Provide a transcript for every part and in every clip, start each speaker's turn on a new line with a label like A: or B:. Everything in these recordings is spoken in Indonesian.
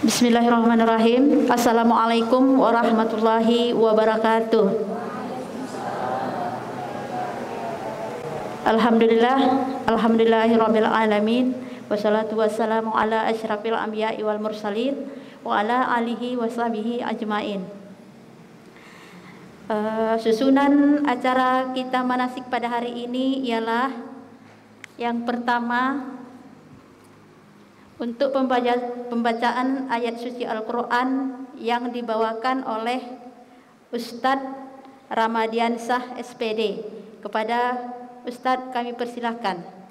A: Bismillahirrahmanirrahim. Assalamualaikum warahmatullahi wabarakatuh. Alhamdulillahirabbil alamin. Wassalatu wassalamu ala asyrafil anbiya'i wal mursalin wa ala alihi washabihi ajmain. Susunan acara kita manasik pada hari ini ialah yang pertama, untuk pembacaan ayat suci Al-Quran yang dibawakan oleh Ustadz Ramadiansah SPD. Kepada Ustadz kami persilahkan.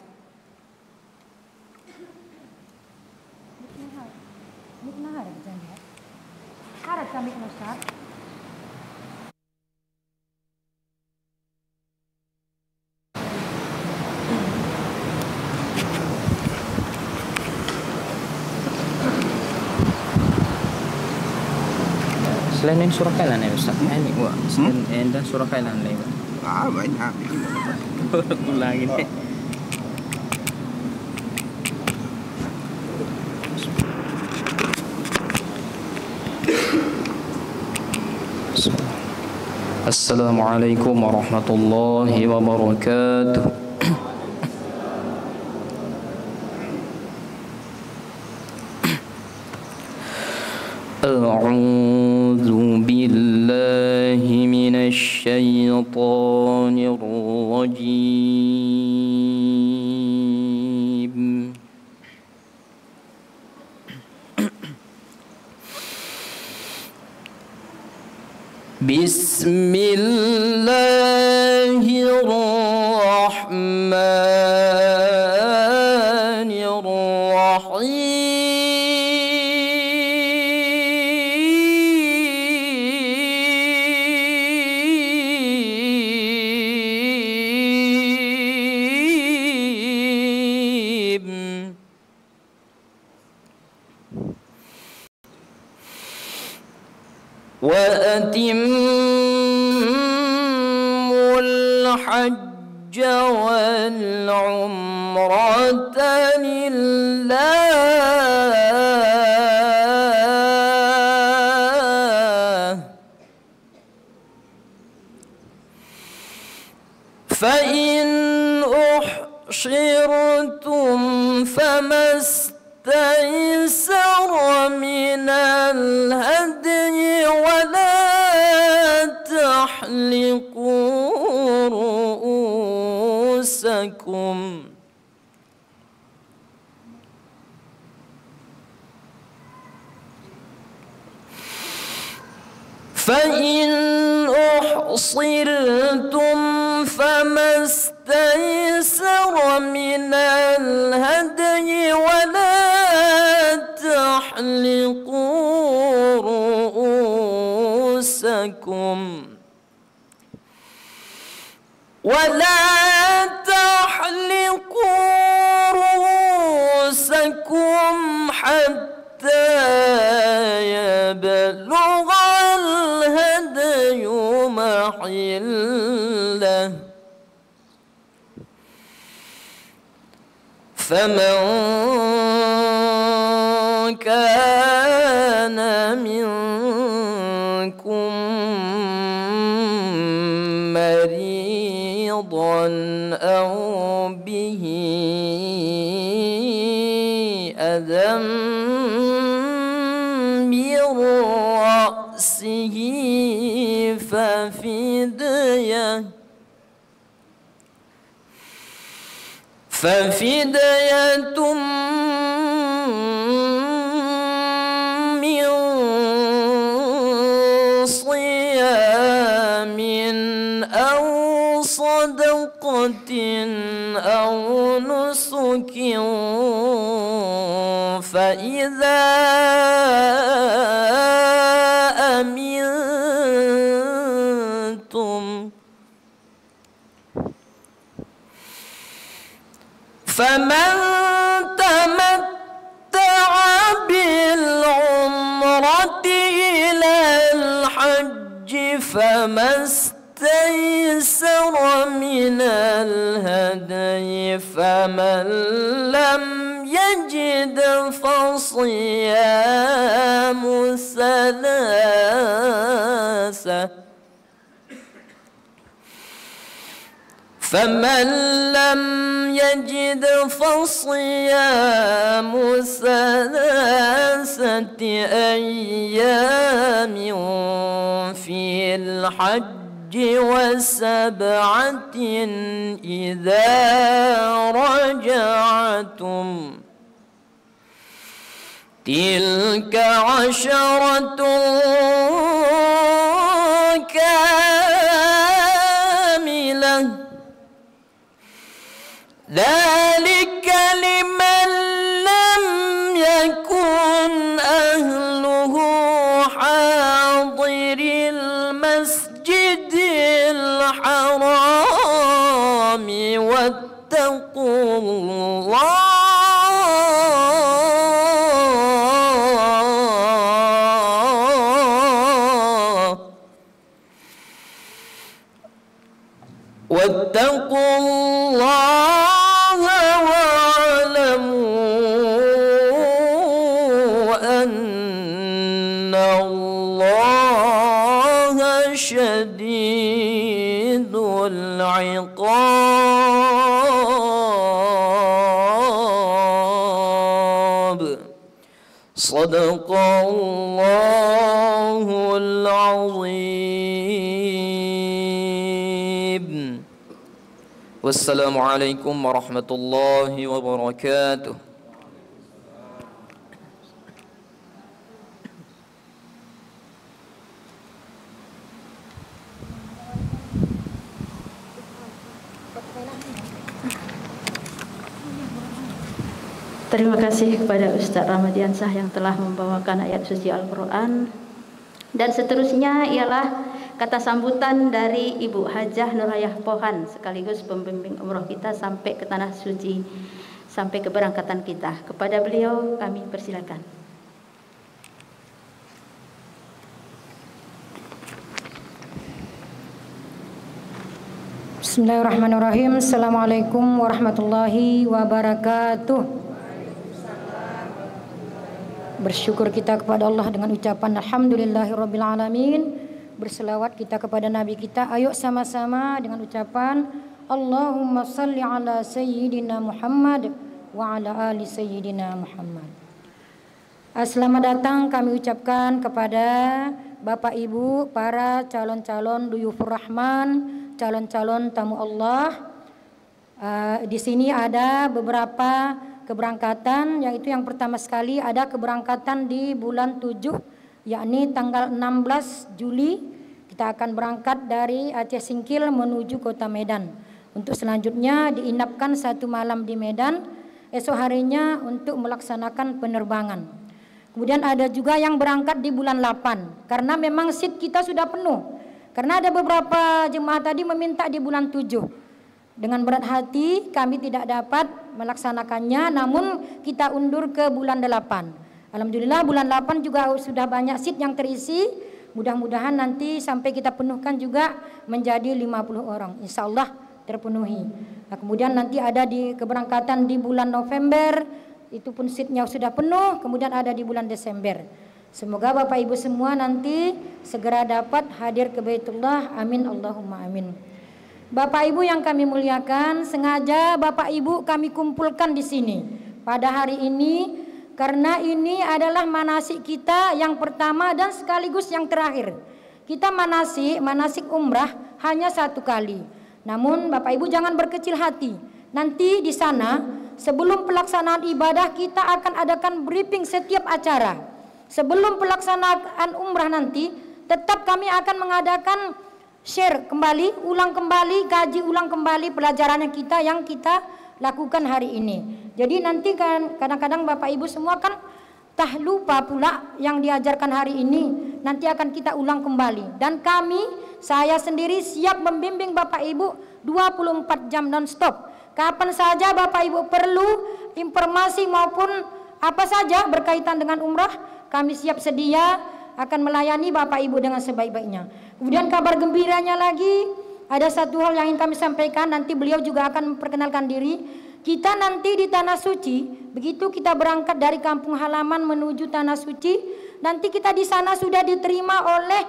B: Selain surah kailan ya Ustaz? Ini gua selain dan surah kailan lain.
C: Banyak.
B: Ulangin. Assalamualaikum warahmatullahi wabarakatuh. A'udzu billahi minasy syaithanir rajim. Bismillahirrahmanirrahim. وأتموا الحج والعمرة لله فإن أحصرتم فما استيسر من الهدي ولا تحلقوا رؤوسكم فإن أحصرتم فما استيسر من الهدي ولا تحلقوا رؤوسكم حتى يبلغ الهدي محله فمن كان منكم مريضا أو به أذى من رأسه ففدية من صيام أو صدقة أو نسك فإذا أمنتم فمن تمتع بالعمرة إلى الحج فما استيسر من الهدي فمن لم يجد
C: يجد فصيام ثلاثة فمن لم يجد فصيام ثلاثة أيام في الحج وسبعة إذا رجعتم تلك عشرة كاملة ذلك لمن لم يكن أهله حاضر المسجد الحرام واتقوا الله أن الله شديد العقاب صدق الله العظيم والسلام عليكم ورحمة الله وبركاته.
A: Terima kasih kepada Ustaz Ramadiansah yang telah membawakan ayat suci Al-Quran. Dan seterusnya ialah kata sambutan dari Ibu Hajah Nurhayah Pohan, sekaligus pembimbing umroh kita sampai ke Tanah Suci, sampai keberangkatan kita. Kepada beliau kami persilakan.
D: Bismillahirrahmanirrahim. Assalamualaikum warahmatullahi wabarakatuh. Bersyukur kita kepada Allah dengan ucapan Alhamdulillahirabbil alamin. Berselawat kita kepada Nabi kita. Ayo sama-sama dengan ucapan Allahumma salli ala Sayyidina Muhammad wa ala ali Sayyidina Muhammad. Selamat datang kami ucapkan kepada Bapak Ibu, para calon-calon Duyufur Rahman, calon-calon tamu Allah. Di sini ada beberapa keberangkatan, yaitu yang pertama sekali ada keberangkatan di bulan 7, yakni tanggal 16 Juli kita akan berangkat dari Aceh Singkil menuju kota Medan. Untuk selanjutnya diinapkan 1 malam di Medan, esok harinya untuk melaksanakan penerbangan. Kemudian ada juga yang berangkat di bulan 8, karena memang seat kita sudah penuh. Karena ada beberapa jemaah tadi meminta di bulan 7. Dengan berat hati kami tidak dapat melaksanakannya, namun kita undur ke bulan 8. Alhamdulillah bulan 8 juga sudah banyak seat yang terisi. Mudah-mudahan nanti sampai kita penuhkan juga menjadi 50 orang. Insya Allah terpenuhi. Nah, kemudian nanti ada di keberangkatan di bulan November, itu pun seatnya sudah penuh. Kemudian ada di bulan Desember. Semoga Bapak Ibu semua nanti segera dapat hadir ke Baitullah. Amin Allahumma amin. Bapak Ibu yang kami muliakan, sengaja Bapak Ibu kami kumpulkan di sini pada hari ini karena ini adalah manasik kita yang pertama dan sekaligus yang terakhir. Kita manasik umrah hanya 1 kali. Namun Bapak Ibu jangan berkecil hati. Nanti di sana sebelum pelaksanaan ibadah kita akan adakan briefing setiap acara. Sebelum pelaksanaan umrah nanti tetap kami akan mengadakan share kembali, ulang kembali, kaji ulang kembali pelajarannya kita yang kita lakukan hari ini. Jadi nanti kan kadang-kadang Bapak Ibu semua kan tah lupa pula yang diajarkan hari ini. Nanti akan kita ulang kembali. Dan kami, saya sendiri siap membimbing Bapak Ibu 24 jam non-stop. Kapan saja Bapak Ibu perlu informasi maupun apa saja berkaitan dengan umrah, kami siap sedia akan melayani Bapak Ibu dengan sebaik-baiknya. Kemudian kabar gembiranya lagi, ada satu hal yang ingin kami sampaikan, nanti beliau juga akan memperkenalkan diri. Kita nanti di Tanah Suci, begitu kita berangkat dari kampung halaman menuju Tanah Suci, nanti kita di sana sudah diterima oleh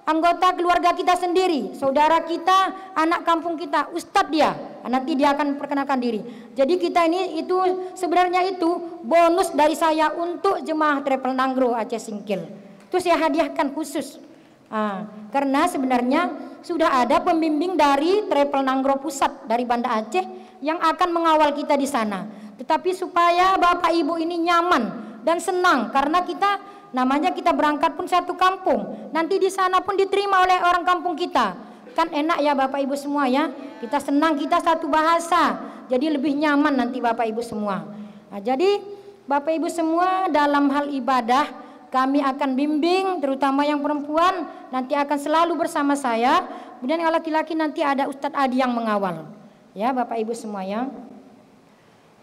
D: anggota keluarga kita sendiri, saudara kita, anak kampung kita, ustadz dia. Nanti dia akan perkenalkan diri. Jadi kita ini itu sebenarnya itu bonus dari saya untuk jemaah Travel Nanggro Aceh Singkil. Itu saya hadiahkan khusus. Karena sebenarnya sudah ada pembimbing dari Travel Nanggro Pusat dari Banda Aceh yang akan mengawal kita di sana. Tetapi supaya Bapak Ibu ini nyaman dan senang karena kita namanya kita berangkat pun satu kampung. Nanti di sana pun diterima oleh orang kampung kita. Kan enak ya Bapak Ibu semua ya. Kita senang, kita satu bahasa. Jadi lebih nyaman nanti Bapak Ibu semua. Jadi Bapak Ibu semua dalam hal ibadah kami akan bimbing, terutama yang perempuan nanti akan selalu bersama saya. Kemudian yang laki-laki nanti ada Ustadz Adi yang mengawal. Ya Bapak Ibu semua ya.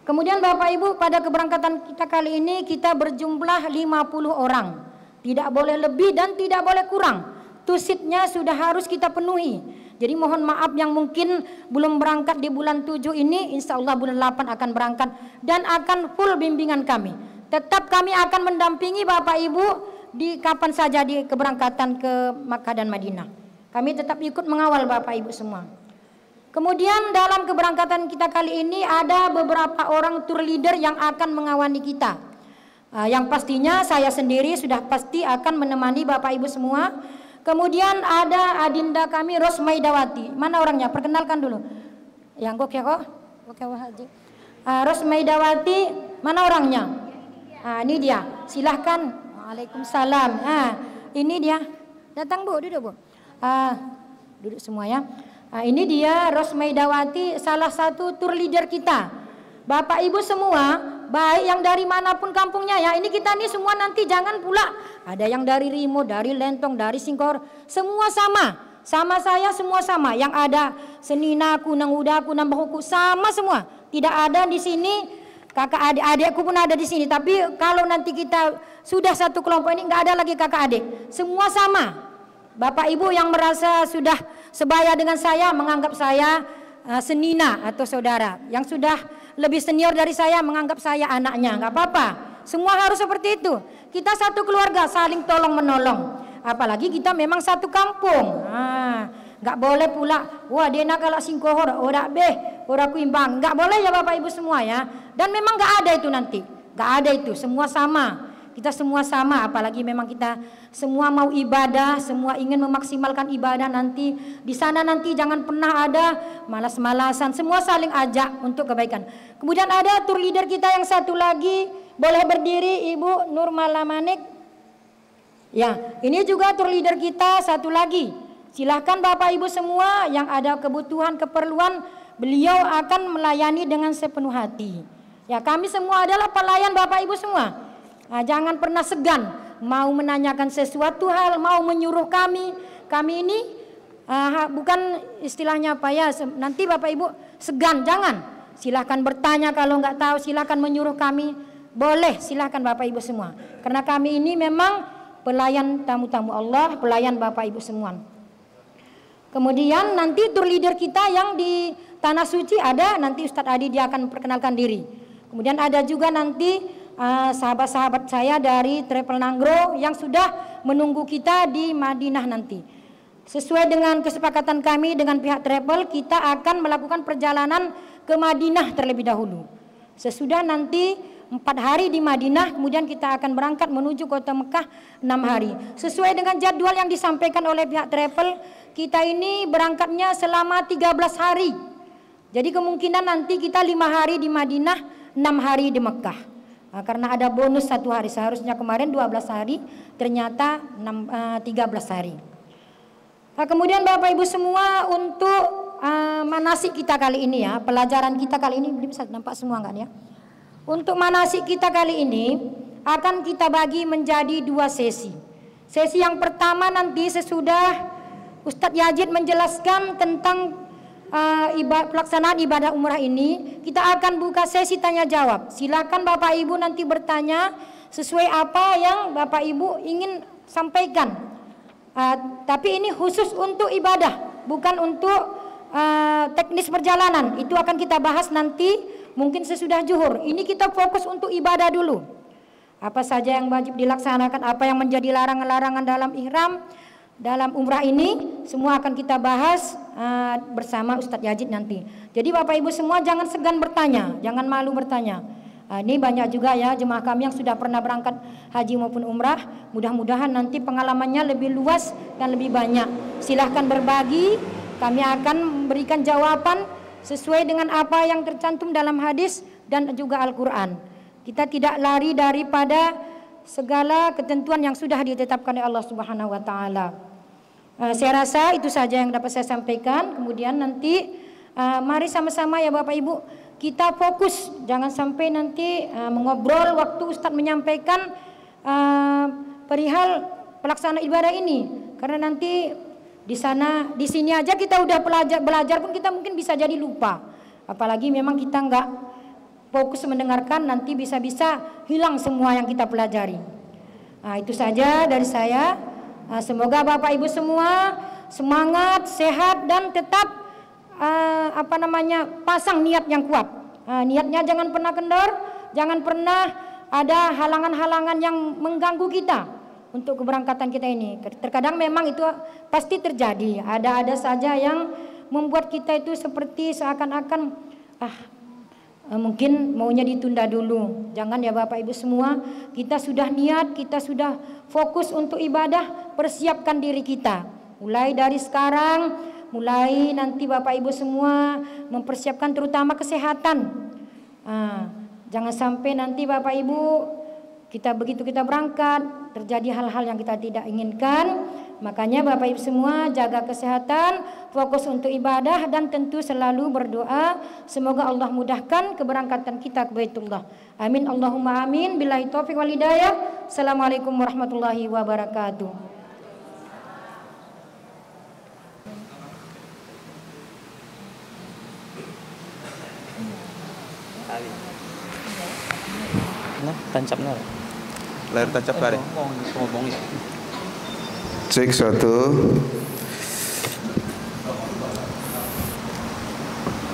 D: Kemudian Bapak Ibu pada keberangkatan kita kali ini kita berjumlah 50 orang. Tidak boleh lebih dan tidak boleh kurang. Tusitnya sudah harus kita penuhi. Jadi mohon maaf yang mungkin belum berangkat di bulan 7 ini, insya Allah bulan 8 akan berangkat dan akan full bimbingan kami. Tetap kami akan mendampingi Bapak Ibu di kapan saja di keberangkatan ke Makkah dan Madinah. Kami tetap ikut mengawal Bapak Ibu semua. Kemudian dalam keberangkatan kita kali ini ada beberapa orang tour leader yang akan mengawali kita. Yang pastinya saya sendiri sudah pasti akan menemani Bapak Ibu semua. Kemudian ada adinda kami Rosmaidawati. Mana orangnya? Perkenalkan dulu. Yang kok ya kok? Oke Haji. Rosmaidawati, mana orangnya? Ini dia. Silahkan. Waalaikumsalam. Ini dia. Datang Bu, duduk Bu. Duduk semua ya. Ini dia Rosmaidawati, salah satu tour leader kita. Bapak Ibu semua, baik yang dari manapun kampungnya ya. Ini kita nih semua nanti jangan pula ada yang dari Rimo, dari Lentong, dari Singkor, semua sama. Sama saya semua sama. Yang ada Senina, Kunang Uda, Kunang Bahuku sama semua. Tidak ada di sini kakak adik-adikku pun ada di sini. Tapi kalau nanti kita sudah satu kelompok ini nggak ada lagi kakak adik. Semua sama. Bapak Ibu yang merasa sudah sebaya dengan saya menganggap saya senina atau saudara. Yang sudah lebih senior dari saya menganggap saya anaknya. Nggak apa-apa. Semua harus seperti itu. Kita satu keluarga saling tolong menolong. Apalagi kita memang satu kampung. Nggak boleh pula, wah dia nak kalau singkohor, ora beh, ora kuimbang. Nggak boleh ya Bapak Ibu semua ya. Dan memang nggak ada itu nanti. Nggak ada itu. Semua sama. Kita semua sama, apalagi memang kita semua mau ibadah, semua ingin memaksimalkan ibadah nanti. Di sana nanti jangan pernah ada malas-malasan, semua saling ajak untuk kebaikan. Kemudian ada tour leader kita yang satu lagi, boleh berdiri Ibu Nur Malamanik. Ya, ini juga tour leader kita satu lagi. Silahkan Bapak Ibu semua yang ada kebutuhan, keperluan, beliau akan melayani dengan sepenuh hati. Ya, kami semua adalah pelayan Bapak Ibu semua. Jangan pernah segan mau menanyakan sesuatu hal, mau menyuruh kami. Kami ini bukan istilahnya apa ya, nanti Bapak Ibu segan, jangan. Silahkan bertanya kalau nggak tahu, silahkan menyuruh kami. Boleh, silahkan Bapak Ibu semua. Karena kami ini memang pelayan tamu-tamu Allah, pelayan Bapak Ibu semua. Kemudian nanti tour leader kita yang di Tanah Suci ada, nanti Ustadz Adi dia akan perkenalkan diri. Kemudian ada juga nanti sahabat-sahabat saya dari Travel Nanggro yang sudah menunggu kita di Madinah nanti. Sesuai dengan kesepakatan kami dengan pihak travel, kita akan melakukan perjalanan ke Madinah terlebih dahulu. Sesudah nanti 4 hari di Madinah, kemudian kita akan berangkat menuju kota Mekah 6 hari. Sesuai dengan jadwal yang disampaikan oleh pihak travel, kita ini berangkatnya selama 13 hari. Jadi kemungkinan nanti kita 5 hari di Madinah, 6 hari di Mekah. Karena ada bonus 1 hari, seharusnya kemarin 12 hari, ternyata 13 hari. Kemudian Bapak Ibu semua untuk manasik kita kali ini ya, pelajaran kita kali ini, bisa nampak semua enggak ya? Untuk manasik kita kali ini akan kita bagi menjadi 2 sesi. Sesi yang pertama nanti sesudah Ustadz Yazid menjelaskan tentang pelaksanaan ibadah umrah ini, kita akan buka sesi tanya jawab. Silakan Bapak Ibu nanti bertanya sesuai apa yang Bapak Ibu ingin sampaikan. Tapi ini khusus untuk ibadah, bukan untuk teknis perjalanan. Itu akan kita bahas nanti mungkin sesudah zuhur. Ini kita fokus untuk ibadah dulu. Apa saja yang wajib dilaksanakan, apa yang menjadi larangan-larangan dalam ihram, dalam umrah ini, semua akan kita bahas bersama Ustadz Yazid nanti. Jadi Bapak Ibu semua jangan segan bertanya, jangan malu bertanya. Ini banyak juga ya jemaah kami yang sudah pernah berangkat haji maupun umrah. Mudah-mudahan nanti pengalamannya lebih luas dan lebih banyak. Silahkan berbagi, kami akan memberikan jawaban sesuai dengan apa yang tercantum dalam hadis dan juga Al-Quran. Kita tidak lari daripada segala ketentuan yang sudah ditetapkan oleh Allah Subhanahu wa taala. Saya rasa itu saja yang dapat saya sampaikan. Kemudian nanti mari sama-sama ya Bapak Ibu, kita fokus, jangan sampai nanti mengobrol waktu Ustadz menyampaikan perihal pelaksanaan ibadah ini. Karena nanti di sini aja kita udah belajar pun kita mungkin bisa jadi lupa. Apalagi memang kita nggak fokus mendengarkan, nanti bisa-bisa hilang semua yang kita pelajari. Itu saja dari saya. Semoga Bapak Ibu semua semangat, sehat dan tetap pasang niat yang kuat. Niatnya jangan pernah kendor, jangan pernah ada halangan-halangan yang mengganggu kita untuk keberangkatan kita ini. Terkadang memang itu pasti terjadi. Ada saja yang membuat kita itu seperti seakan-akan mungkin maunya ditunda dulu. Jangan ya Bapak Ibu semua, kita sudah niat, kita sudah fokus untuk ibadah, persiapkan diri kita. Mulai dari sekarang, mulai nanti Bapak Ibu semua mempersiapkan terutama kesehatan. Jangan sampai nanti Bapak Ibu begitu kita berangkat terjadi hal-hal yang kita tidak inginkan. Makanya Bapak Ibu semua jaga kesehatan, fokus untuk ibadah dan tentu selalu berdoa semoga Allah mudahkan keberangkatan kita ke Baitullah. Amin Allahumma amin. Billahi taufiq wal hidayah. Assalamualaikum warahmatullahi wabarakatuh.
B: Nah, tancap nah.
E: Layar tancap kare. Cek 1.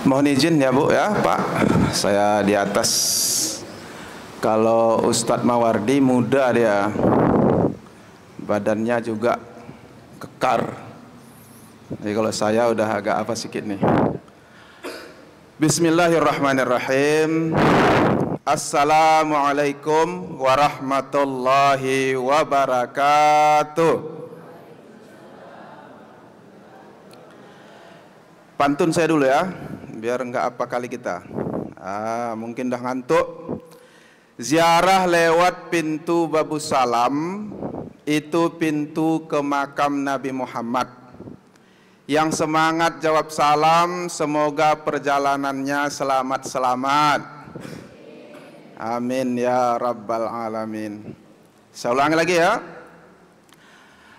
E: Mohon izin ya Bu ya Pak, saya di atas. Kalau Ustadz Mawardi muda dia, badannya juga kekar. Jadi kalau saya udah agak apa sedikit nih. Bismillahirrahmanirrahim. Assalamualaikum warahmatullahi wabarakatuh. Pantun saya dulu ya, biar enggak apa kali kita. Mungkin dah ngantuk. Ziarah lewat pintu Babus Salam, itu pintu ke makam Nabi Muhammad. Yang semangat jawab salam, semoga perjalanannya selamat-selamat. Amin ya rabbal alamin. Saya ulangi lagi ya.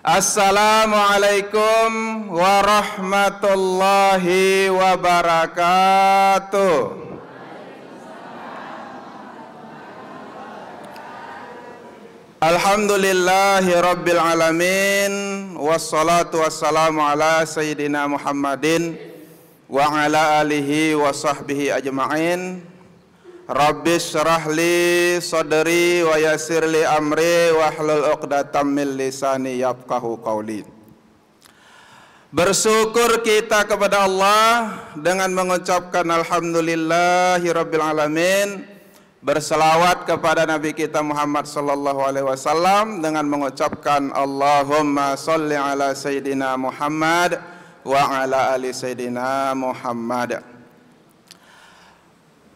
E: Assalamualaikum warahmatullahi wabarakatuh. Alhamdulillahi rabbil alamin. Wassalatu wassalamu ala sayyidina Muhammadin wa ala alihi wa sahbihi ajma'in. Rabbis syrah li sadri wa yassir li amri wahlul 'uqdatam min lisani yafqahu qawli. Bersyukur kita kepada Allah dengan mengucapkan alhamdulillahi rabbil alamin. Berselawat kepada Nabi kita Muhammad sallallahu alaihi wasallam dengan mengucapkan Allahumma sholli ala sayyidina Muhammad wa ala ali sayyidina Muhammad.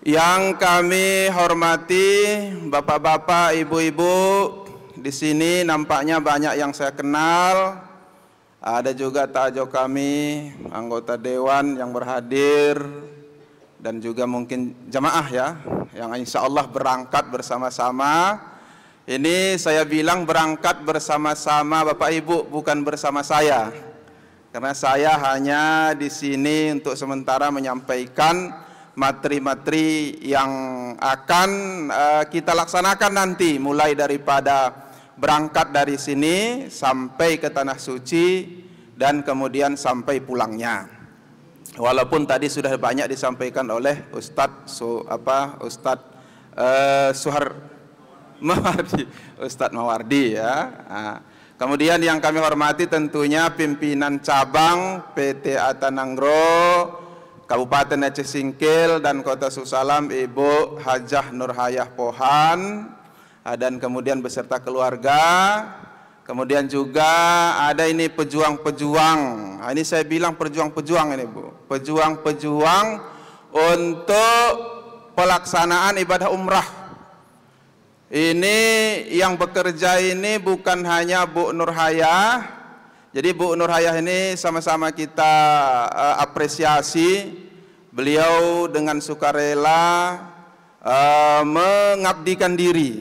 E: Yang kami hormati bapak-bapak, ibu-ibu, di sini nampaknya banyak yang saya kenal. Ada juga tajo kami, anggota dewan yang berhadir, dan juga mungkin jamaah ya, yang insya Allah berangkat bersama-sama. Ini saya bilang berangkat bersama-sama Bapak Ibu, bukan bersama saya. Karena saya hanya di sini untuk sementara menyampaikan materi-materi yang akan kita laksanakan nanti, mulai daripada berangkat dari sini sampai ke Tanah Suci dan kemudian sampai pulangnya. Walaupun tadi sudah banyak disampaikan oleh Ustadz Ustadz Mawardi ya. Kemudian yang kami hormati tentunya pimpinan cabang PT Atananggro Kabupaten Aceh Singkil dan Kota Susalam, Ibu Hajah Nurhayah Pohan, dan kemudian beserta keluarga. Kemudian juga ada ini pejuang-pejuang. Ini saya bilang pejuang-pejuang ini Bu, pejuang-pejuang untuk pelaksanaan ibadah umrah. Ini yang bekerja ini bukan hanya Bu Nurhayah. Jadi Bu Nurhayah ini sama-sama kita apresiasi. Beliau dengan sukarela mengabdikan diri.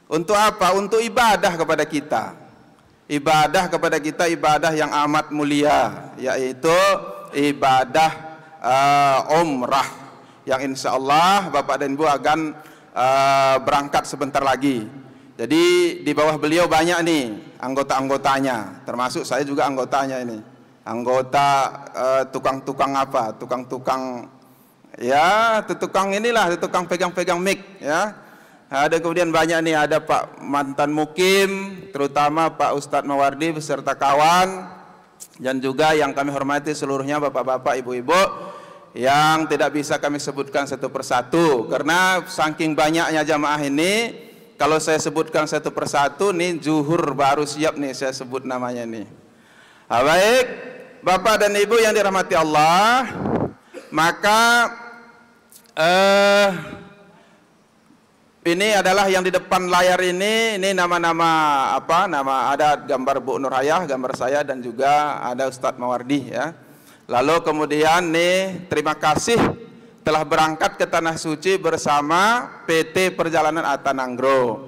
E: Untuk apa? Untuk ibadah kepada kita. Ibadah kepada kita, ibadah yang amat mulia, yaitu ibadah umrah, yang insya Allah Bapak dan Ibu akan berangkat sebentar lagi. Jadi di bawah beliau banyak nih anggota-anggotanya, termasuk saya juga anggotanya ini. Anggota tukang-tukang apa? Tukang-tukang ya, tukang inilah, tukang pegang-pegang mic ya. Ada kemudian banyak nih, ada Pak mantan mukim, terutama Pak Ustadz Mawardi beserta kawan, dan juga yang kami hormati seluruhnya bapak-bapak, ibu-ibu, yang tidak bisa kami sebutkan satu persatu karena saking banyaknya jamaah ini. Kalau saya sebutkan satu persatu nih zuhur baru siap nih saya sebut namanya nih. Baik, Bapak dan Ibu yang dirahmati Allah, maka ini adalah yang di depan layar ini nama-nama apa? Nama, ada gambar Bu Nurhayah, gambar saya, dan juga ada Ustadz Mawardi ya. Lalu kemudian nih, terima kasih telah berangkat ke Tanah Suci bersama PT Perjalanan Atananggro.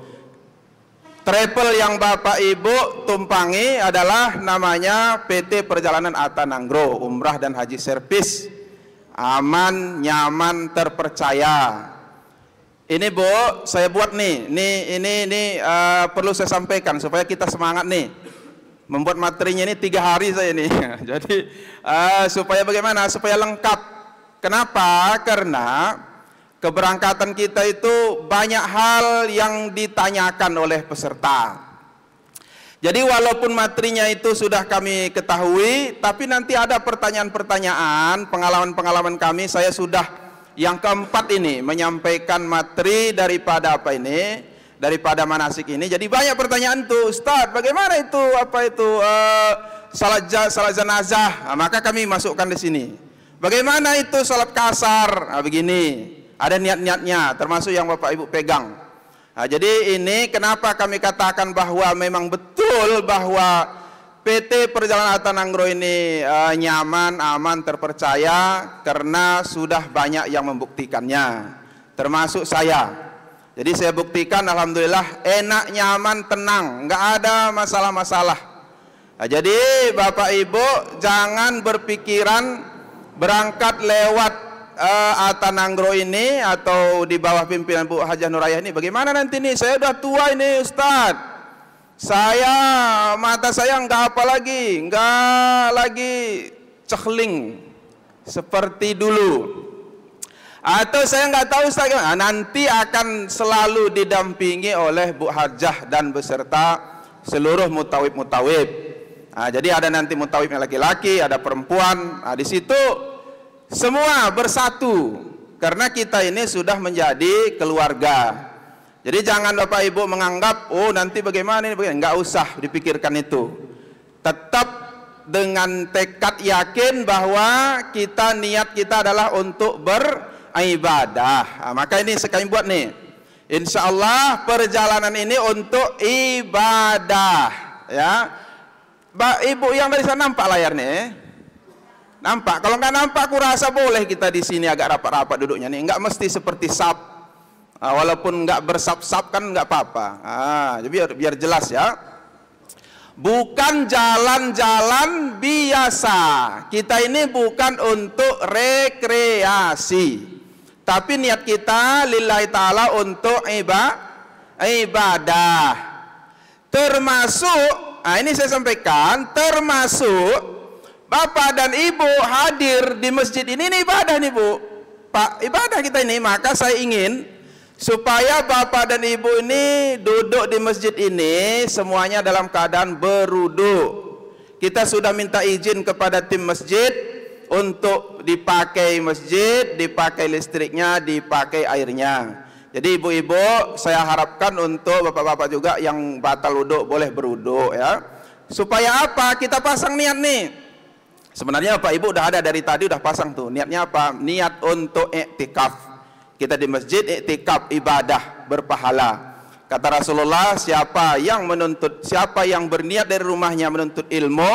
E: Travel yang Bapak Ibu tumpangi adalah namanya PT Perjalanan Atananggro, Umrah dan Haji Servis. Aman, nyaman, terpercaya. Ini Bu, saya buat nih, ini perlu saya sampaikan supaya kita semangat nih. Membuat materinya ini 3 hari saya ini. Jadi supaya bagaimana? Supaya lengkap. Kenapa? Karena keberangkatan kita itu banyak hal yang ditanyakan oleh peserta. Jadi walaupun materinya itu sudah kami ketahui, tapi nanti ada pertanyaan-pertanyaan, pengalaman-pengalaman kami. Saya sudah yang keempat ini menyampaikan materi daripada apa ini, daripada manasik ini. Jadi banyak pertanyaan tuh, Ustadz, bagaimana itu apa itu salat jenazah? Nah, maka kami masukkan di sini. Bagaimana itu salat kasar? Nah, begini, ada niat-niatnya, termasuk yang Bapak Ibu pegang. Nah, jadi ini kenapa kami katakan bahwa memang betul bahwa PT Perjalanan Atananggro ini nyaman, aman, terpercaya karena sudah banyak yang membuktikannya, termasuk saya. Jadi saya buktikan, alhamdulillah enak, nyaman, tenang, nggak ada masalah-masalah. Nah, jadi Bapak Ibu jangan berpikiran berangkat lewat Atananggro ini atau di bawah pimpinan Bu Hajah Nurhayah ini. Bagaimana nanti nih? Saya udah tua ini Ustadz. Saya, mata saya nggak lagi cekling seperti dulu. Atau saya nggak tahu Ustaz, nanti akan selalu didampingi oleh Bu Hajah dan beserta seluruh mutawib-mutawib. Nah, jadi ada nanti mutawib yang laki-laki, ada perempuan. Nah, di situ semua bersatu karena kita ini sudah menjadi keluarga. Jadi jangan Bapak Ibu menganggap, oh nanti bagaimana ini, nggak usah dipikirkan itu. Tetap dengan tekad yakin bahwa niat kita adalah untuk beribadah. Nah, maka ini sekali buat nih. Insya Allah perjalanan ini untuk ibadah. Ya, Mbak Ibu yang dari sana nampak layarnya? Nampak? Kalau nggak nampak, aku rasa boleh kita di sini agak rapat-rapat duduknya nih. Nggak mesti seperti sab. Walaupun nggak bersap-sap kan nggak apa-apa. Biar jelas ya. Bukan jalan-jalan biasa. Kita ini bukan untuk rekreasi, tapi niat kita lillahi ta'ala untuk ibadah. Termasuk, ini saya sampaikan, termasuk Bapak dan Ibu hadir di masjid ini ibadah nih Bu. Pak, ibadah kita ini. Maka saya ingin supaya Bapak dan Ibu ini duduk di masjid ini semuanya dalam keadaan berwudu. Kita sudah minta izin kepada tim masjid untuk dipakai masjid, dipakai listriknya, dipakai airnya. Jadi ibu-ibu, saya harapkan untuk bapak-bapak juga yang batal wudu boleh berwudu ya. Supaya apa? Kita pasang niat nih. Sebenarnya Pak Ibu udah ada dari tadi, udah pasang tuh. Niatnya apa? Niat untuk iktikaf. Kita di masjid iktikaf, ibadah berpahala. Kata Rasulullah, siapa yang berniat dari rumahnya menuntut ilmu,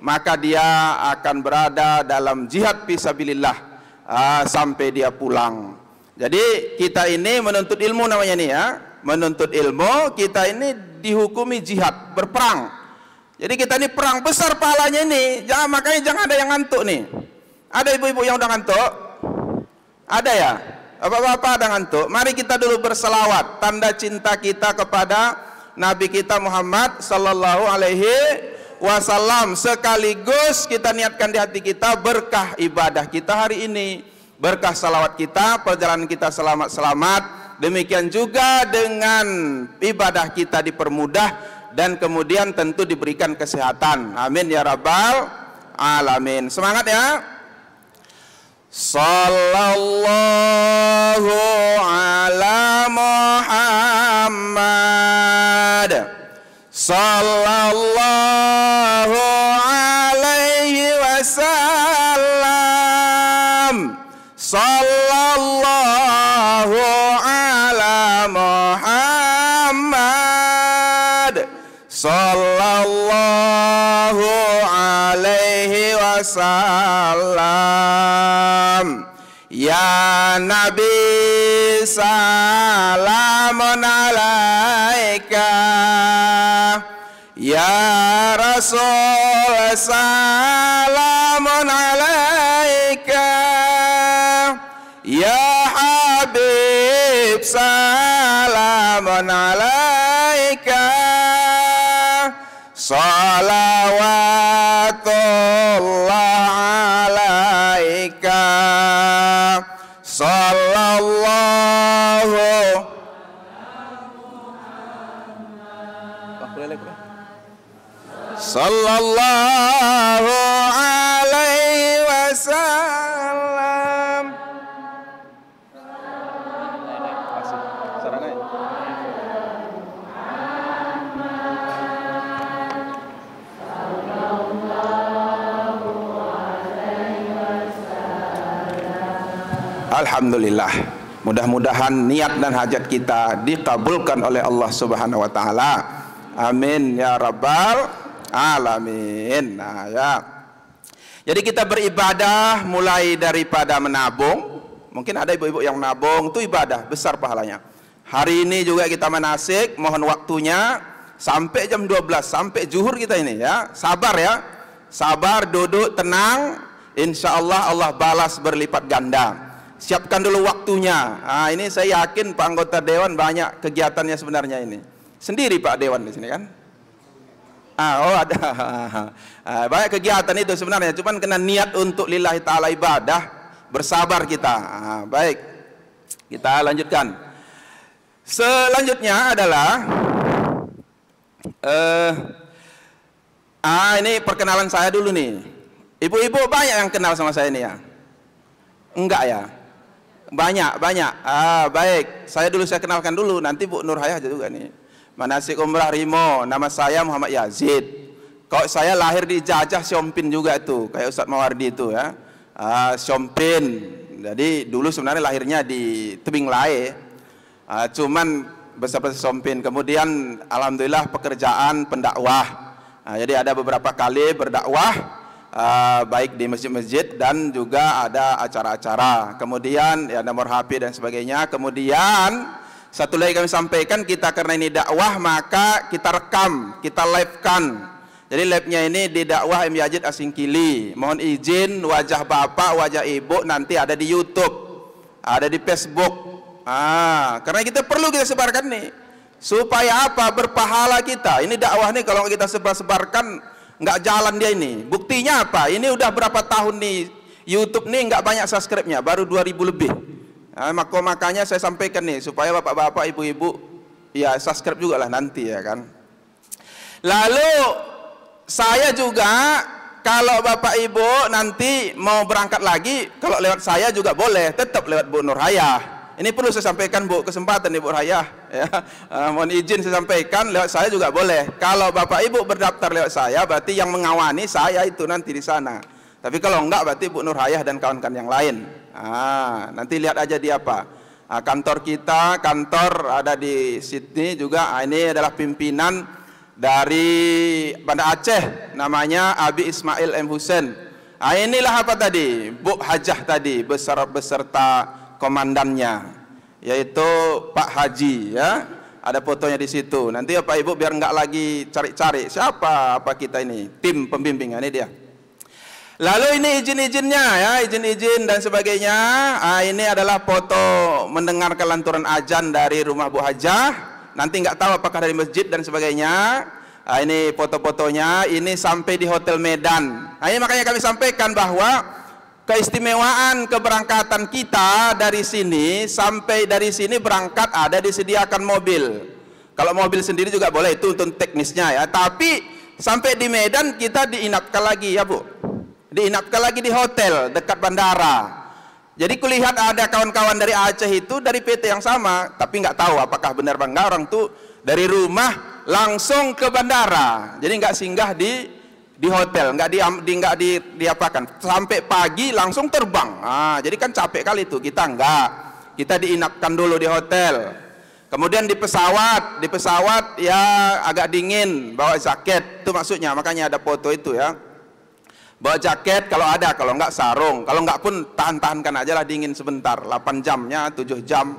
E: maka dia akan berada dalam jihad fisabilillah sampai dia pulang. Jadi kita ini menuntut ilmu namanya nih ya. Menuntut ilmu, kita ini dihukumi jihad, berperang. Jadi kita ini perang besar pahalanya ini. Makanya jangan ada yang ngantuk nih. Ada ibu-ibu yang udah ngantuk? Ada ya? Bapak-bapak ada ngantuk? Mari kita dulu berselawat, tanda cinta kita kepada Nabi kita Muhammad sallallahu alaihi wasallam. Sekaligus kita niatkan di hati kita berkah ibadah kita hari ini, berkah salawat kita, perjalanan kita selamat-selamat. Demikian juga dengan ibadah kita dipermudah dan kemudian tentu diberikan kesehatan. Amin ya rabbal alamin. Semangat ya. Sallallahu ala Muhammad, sallallahu alaihi wasallam, sallallahu ala Muhammad, sallallahu alaihi wasallam. Ya Nabi salamun alaika, ya Rasul salamun alaika, ya Habib salamun alaika, salawatullah alaika, sallallahu sallallahu alaihi wasallam. Alhamdulillah, mudah-mudahan niat dan hajat kita dikabulkan oleh Allah Subhanahu wa taala. Amin ya rabbal alamin. Nah, ya. Jadi kita beribadah mulai daripada menabung. Mungkin ada ibu-ibu yang menabung, itu ibadah besar pahalanya. Hari ini juga kita manasik, mohon waktunya sampai jam 12, sampai zuhur kita ini ya. Sabar ya. Sabar, duduk tenang. Insyaallah Allah balas berlipat ganda. Siapkan dulu waktunya. Ini saya yakin Pak anggota dewan banyak kegiatannya sebenarnya ini. Sendiri Pak dewan di sini kan? Oh ada. Banyak kegiatan itu sebenarnya. Cuman kena niat untuk lillahi ta'ala ibadah. Bersabar kita. Baik. Kita lanjutkan. Selanjutnya adalah ini perkenalan saya dulu nih. Ibu-ibu banyak yang kenal sama saya ini ya? Enggak ya? Banyak. Baik, saya kenalkan dulu, nanti Bu Nur Hayah juga nih. Manasik Umrah Rimo, nama saya Muhammad Yazid. Kok saya lahir di Jajah Siompin juga itu, kayak Ustadz Mawardi itu ya. Siompin. Jadi dulu sebenarnya lahirnya di Tebing Lae. Cuman besar-besar Siompin. Kemudian alhamdulillah pekerjaan pendakwah. Jadi ada beberapa kali berdakwah. Baik di masjid-masjid dan juga ada acara-acara. Kemudian ya nomor HP dan sebagainya. Kemudian satu lagi kami sampaikan, kita karena ini dakwah maka kita rekam, kita live-kan. Jadi live-nya ini di dakwah M Yazid Asingkili. Mohon izin wajah bapak, wajah ibu nanti ada di YouTube, ada di Facebook. Karena kita perlu kita sebarkan nih. Supaya apa? Berpahala kita. Ini dakwah nih kalau kita sebarkan nggak jalan dia ini. Buktinya apa? Ini udah berapa tahun nih YouTube nih nggak banyak subscribe-nya, baru 2000 lebih. Nah, makanya saya sampaikan nih supaya bapak-bapak, ibu-ibu ya subscribe juga lah nanti ya kan. Lalu saya juga kalau bapak ibu nanti mau berangkat lagi, kalau lewat saya juga boleh, tetap lewat Bu Nurhayah. Ini perlu saya sampaikan Bu, kesempatan Ibu Nurhayah ya. Mohon izin saya sampaikan, lewat saya juga boleh. Kalau bapak ibu berdaftar lewat saya, berarti yang mengawani saya itu nanti di sana. Tapi kalau enggak, berarti Bu Nurhayah dan kawan-kawan yang lain. Nanti lihat aja di apa. Kantor kita, kantor ada di Sydney juga. Ini adalah pimpinan dari Banda Aceh, namanya Abi Ismail M. Hussein. Inilah apa tadi? Bu Hajah tadi beserta komandannya, yaitu Pak Haji ya. Ada fotonya di situ. Nanti Bapak Ibu biar enggak lagi cari-cari siapa apa kita ini, tim pembimbing. Ini dia. Lalu ini izin-izinnya ya, izin-izin dan sebagainya. Ini adalah foto mendengarkan lanturan azan dari rumah Bu Hajah. Nanti nggak tahu apakah dari masjid dan sebagainya. Ini foto-fotonya. Ini sampai di Hotel Medan. Ini makanya kami sampaikan bahwa keistimewaan keberangkatan kita dari sini sampai dari sini berangkat ada disediakan mobil. Kalau mobil sendiri juga boleh, itu untuk teknisnya ya. Tapi sampai di Medan kita diinapkan lagi ya Bu. Diinapkan lagi di hotel dekat bandara. Jadi kulihat ada kawan-kawan dari Aceh itu dari PT yang sama, tapi nggak tahu apakah benar bang orang tuh dari rumah langsung ke bandara. Jadi nggak singgah di hotel, nggak diapakan, sampai pagi langsung terbang. Jadi kan capek kali itu. Kita enggak, kita diinapkan dulu di hotel. Kemudian di pesawat ya agak dingin, bawa jaket, itu maksudnya. Makanya ada foto itu ya. Bawa jaket kalau ada, kalau enggak sarung. Kalau enggak pun tahan-tahankan aja lah, dingin sebentar, 8 jamnya, 7 jam.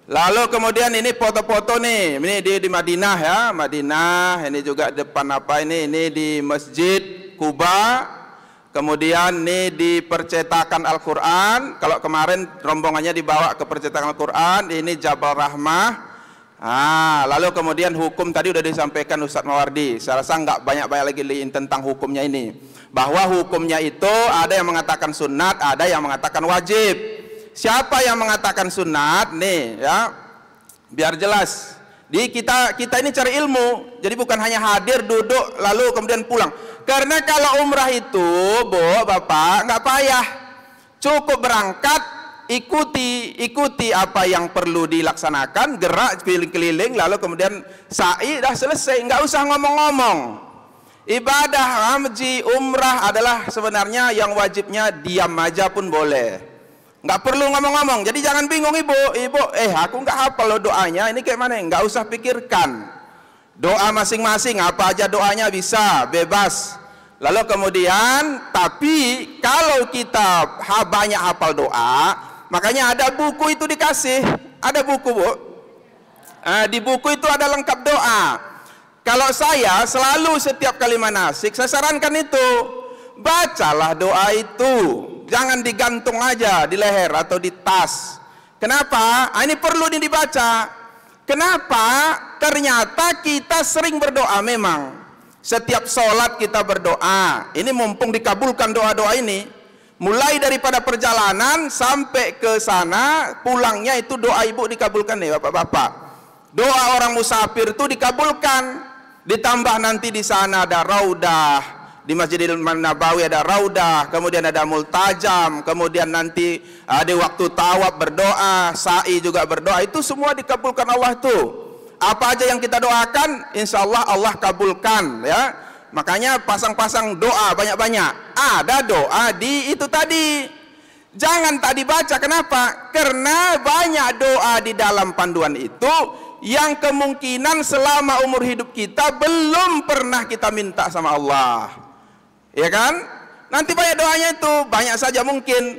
E: Lalu kemudian ini foto-foto nih, ini di Madinah ya, Madinah. Ini juga depan apa ini di Masjid Kuba. Kemudian ini di percetakan Al-Quran. Kalau kemarin rombongannya dibawa ke percetakan Al-Quran. Ini Jabal Rahmah. Lalu kemudian hukum tadi udah disampaikan Ustadz Mawardi. Saya rasa nggak banyak-banyak lagi tentang hukumnya ini. Bahwa hukumnya itu ada yang mengatakan sunat, ada yang mengatakan wajib. Siapa yang mengatakan sunat nih ya, biar jelas. Kita ini cari ilmu, jadi bukan hanya hadir duduk lalu kemudian pulang. Karena kalau umrah itu Bu Bapak nggak payah, cukup berangkat, ikuti apa yang perlu dilaksanakan, gerak keliling-keliling, lalu kemudian sa'i, dah selesai, nggak usah ngomong-ngomong. Ibadah haji umrah adalah sebenarnya yang wajibnya diam aja pun boleh. Nggak perlu ngomong-ngomong. Jadi jangan bingung ibu, aku nggak hafal loh doanya, ini kayak mana? Nggak usah pikirkan. Doa masing-masing, apa aja doanya bisa, bebas. Lalu kemudian, tapi kalau kita banyak hafal doa, makanya ada buku itu dikasih, ada buku Bu. Di buku itu ada lengkap doa. Kalau saya selalu setiap kali manasik, saya sarankan itu, bacalah doa itu. Jangan digantung aja di leher atau di tas. Kenapa? Ini perlu dibaca. Kenapa? Ternyata kita sering berdoa memang. Setiap sholat kita berdoa. Ini mumpung dikabulkan doa-doa ini. Mulai daripada perjalanan sampai ke sana, pulangnya itu doa ibu dikabulkan nih bapak-bapak. Doa orang musafir itu dikabulkan. Ditambah nanti di sana ada raudah. Di Masjidil Nabawi ada raudah, kemudian ada multajam, kemudian nanti ada waktu tawaf berdoa, sa'i juga berdoa. Itu semua dikabulkan Allah tuh. Apa aja yang kita doakan, insya Allah Allah kabulkan ya. Makanya pasang-pasang doa banyak-banyak. Ada doa di itu tadi. Jangan tak dibaca. Kenapa? Karena banyak doa di dalam panduan itu yang kemungkinan selama umur hidup kita belum pernah kita minta sama Allah. Ya kan? Nanti banyak doanya itu, banyak saja mungkin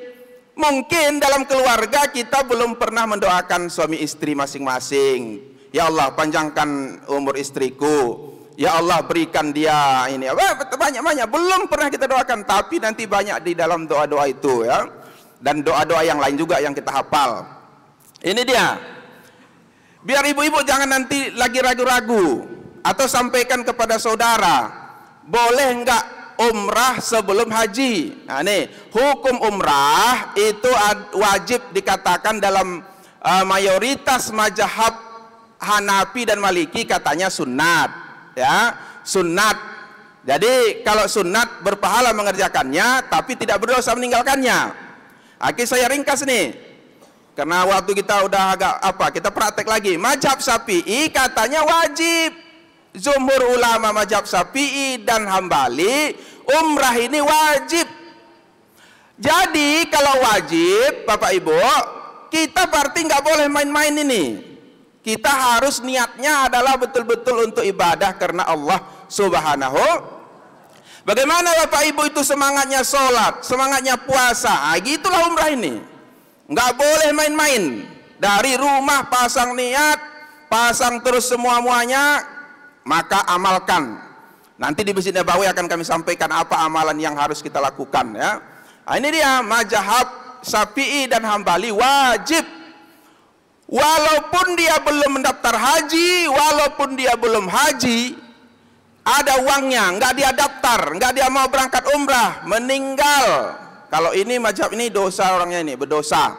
E: dalam keluarga kita belum pernah mendoakan suami istri masing-masing. Ya Allah panjangkan umur istriku, ya Allah berikan dia ini, banyak-banyak belum pernah kita doakan, tapi nanti banyak di dalam doa-doa itu ya. Dan doa-doa yang lain juga yang kita hafal. Ini dia. Biar ibu-ibu jangan nanti lagi ragu-ragu, atau sampaikan kepada saudara. boleh enggak umrah sebelum haji? Nah nih, hukum umrah itu wajib dikatakan dalam mayoritas mazhab Hanafi dan Maliki katanya sunnat, ya, sunnat. Jadi kalau sunnat berpahala mengerjakannya, tapi tidak berdosa meninggalkannya. Oke, saya ringkas nih, karena waktu kita udah agak kita praktek lagi. Mazhab Syafi'i katanya wajib. Jumhur ulama mazhab Syafi'i dan Hambali, umrah ini wajib. Jadi kalau wajib, Bapak Ibu, kita berarti nggak boleh main-main ini. Kita harus niatnya adalah betul-betul untuk ibadah karena Allah Subhanahu. Bagaimana Bapak Ibu itu semangatnya sholat, semangatnya puasa, gitulah umrah ini. Nggak boleh main-main. Dari rumah pasang niat, pasang terus semua-muanya, maka amalkan. Nanti di Masjid Nabawi akan kami sampaikan apa amalan yang harus kita lakukan, ya. Nah, ini dia mazhab Syafi'i dan Hambali wajib. Walaupun dia belum mendaftar haji, walaupun dia belum haji, ada uangnya, nggak dia daftar, nggak dia mau berangkat umrah, meninggal. Kalau ini mazhab ini dosa orangnya ini, berdosa.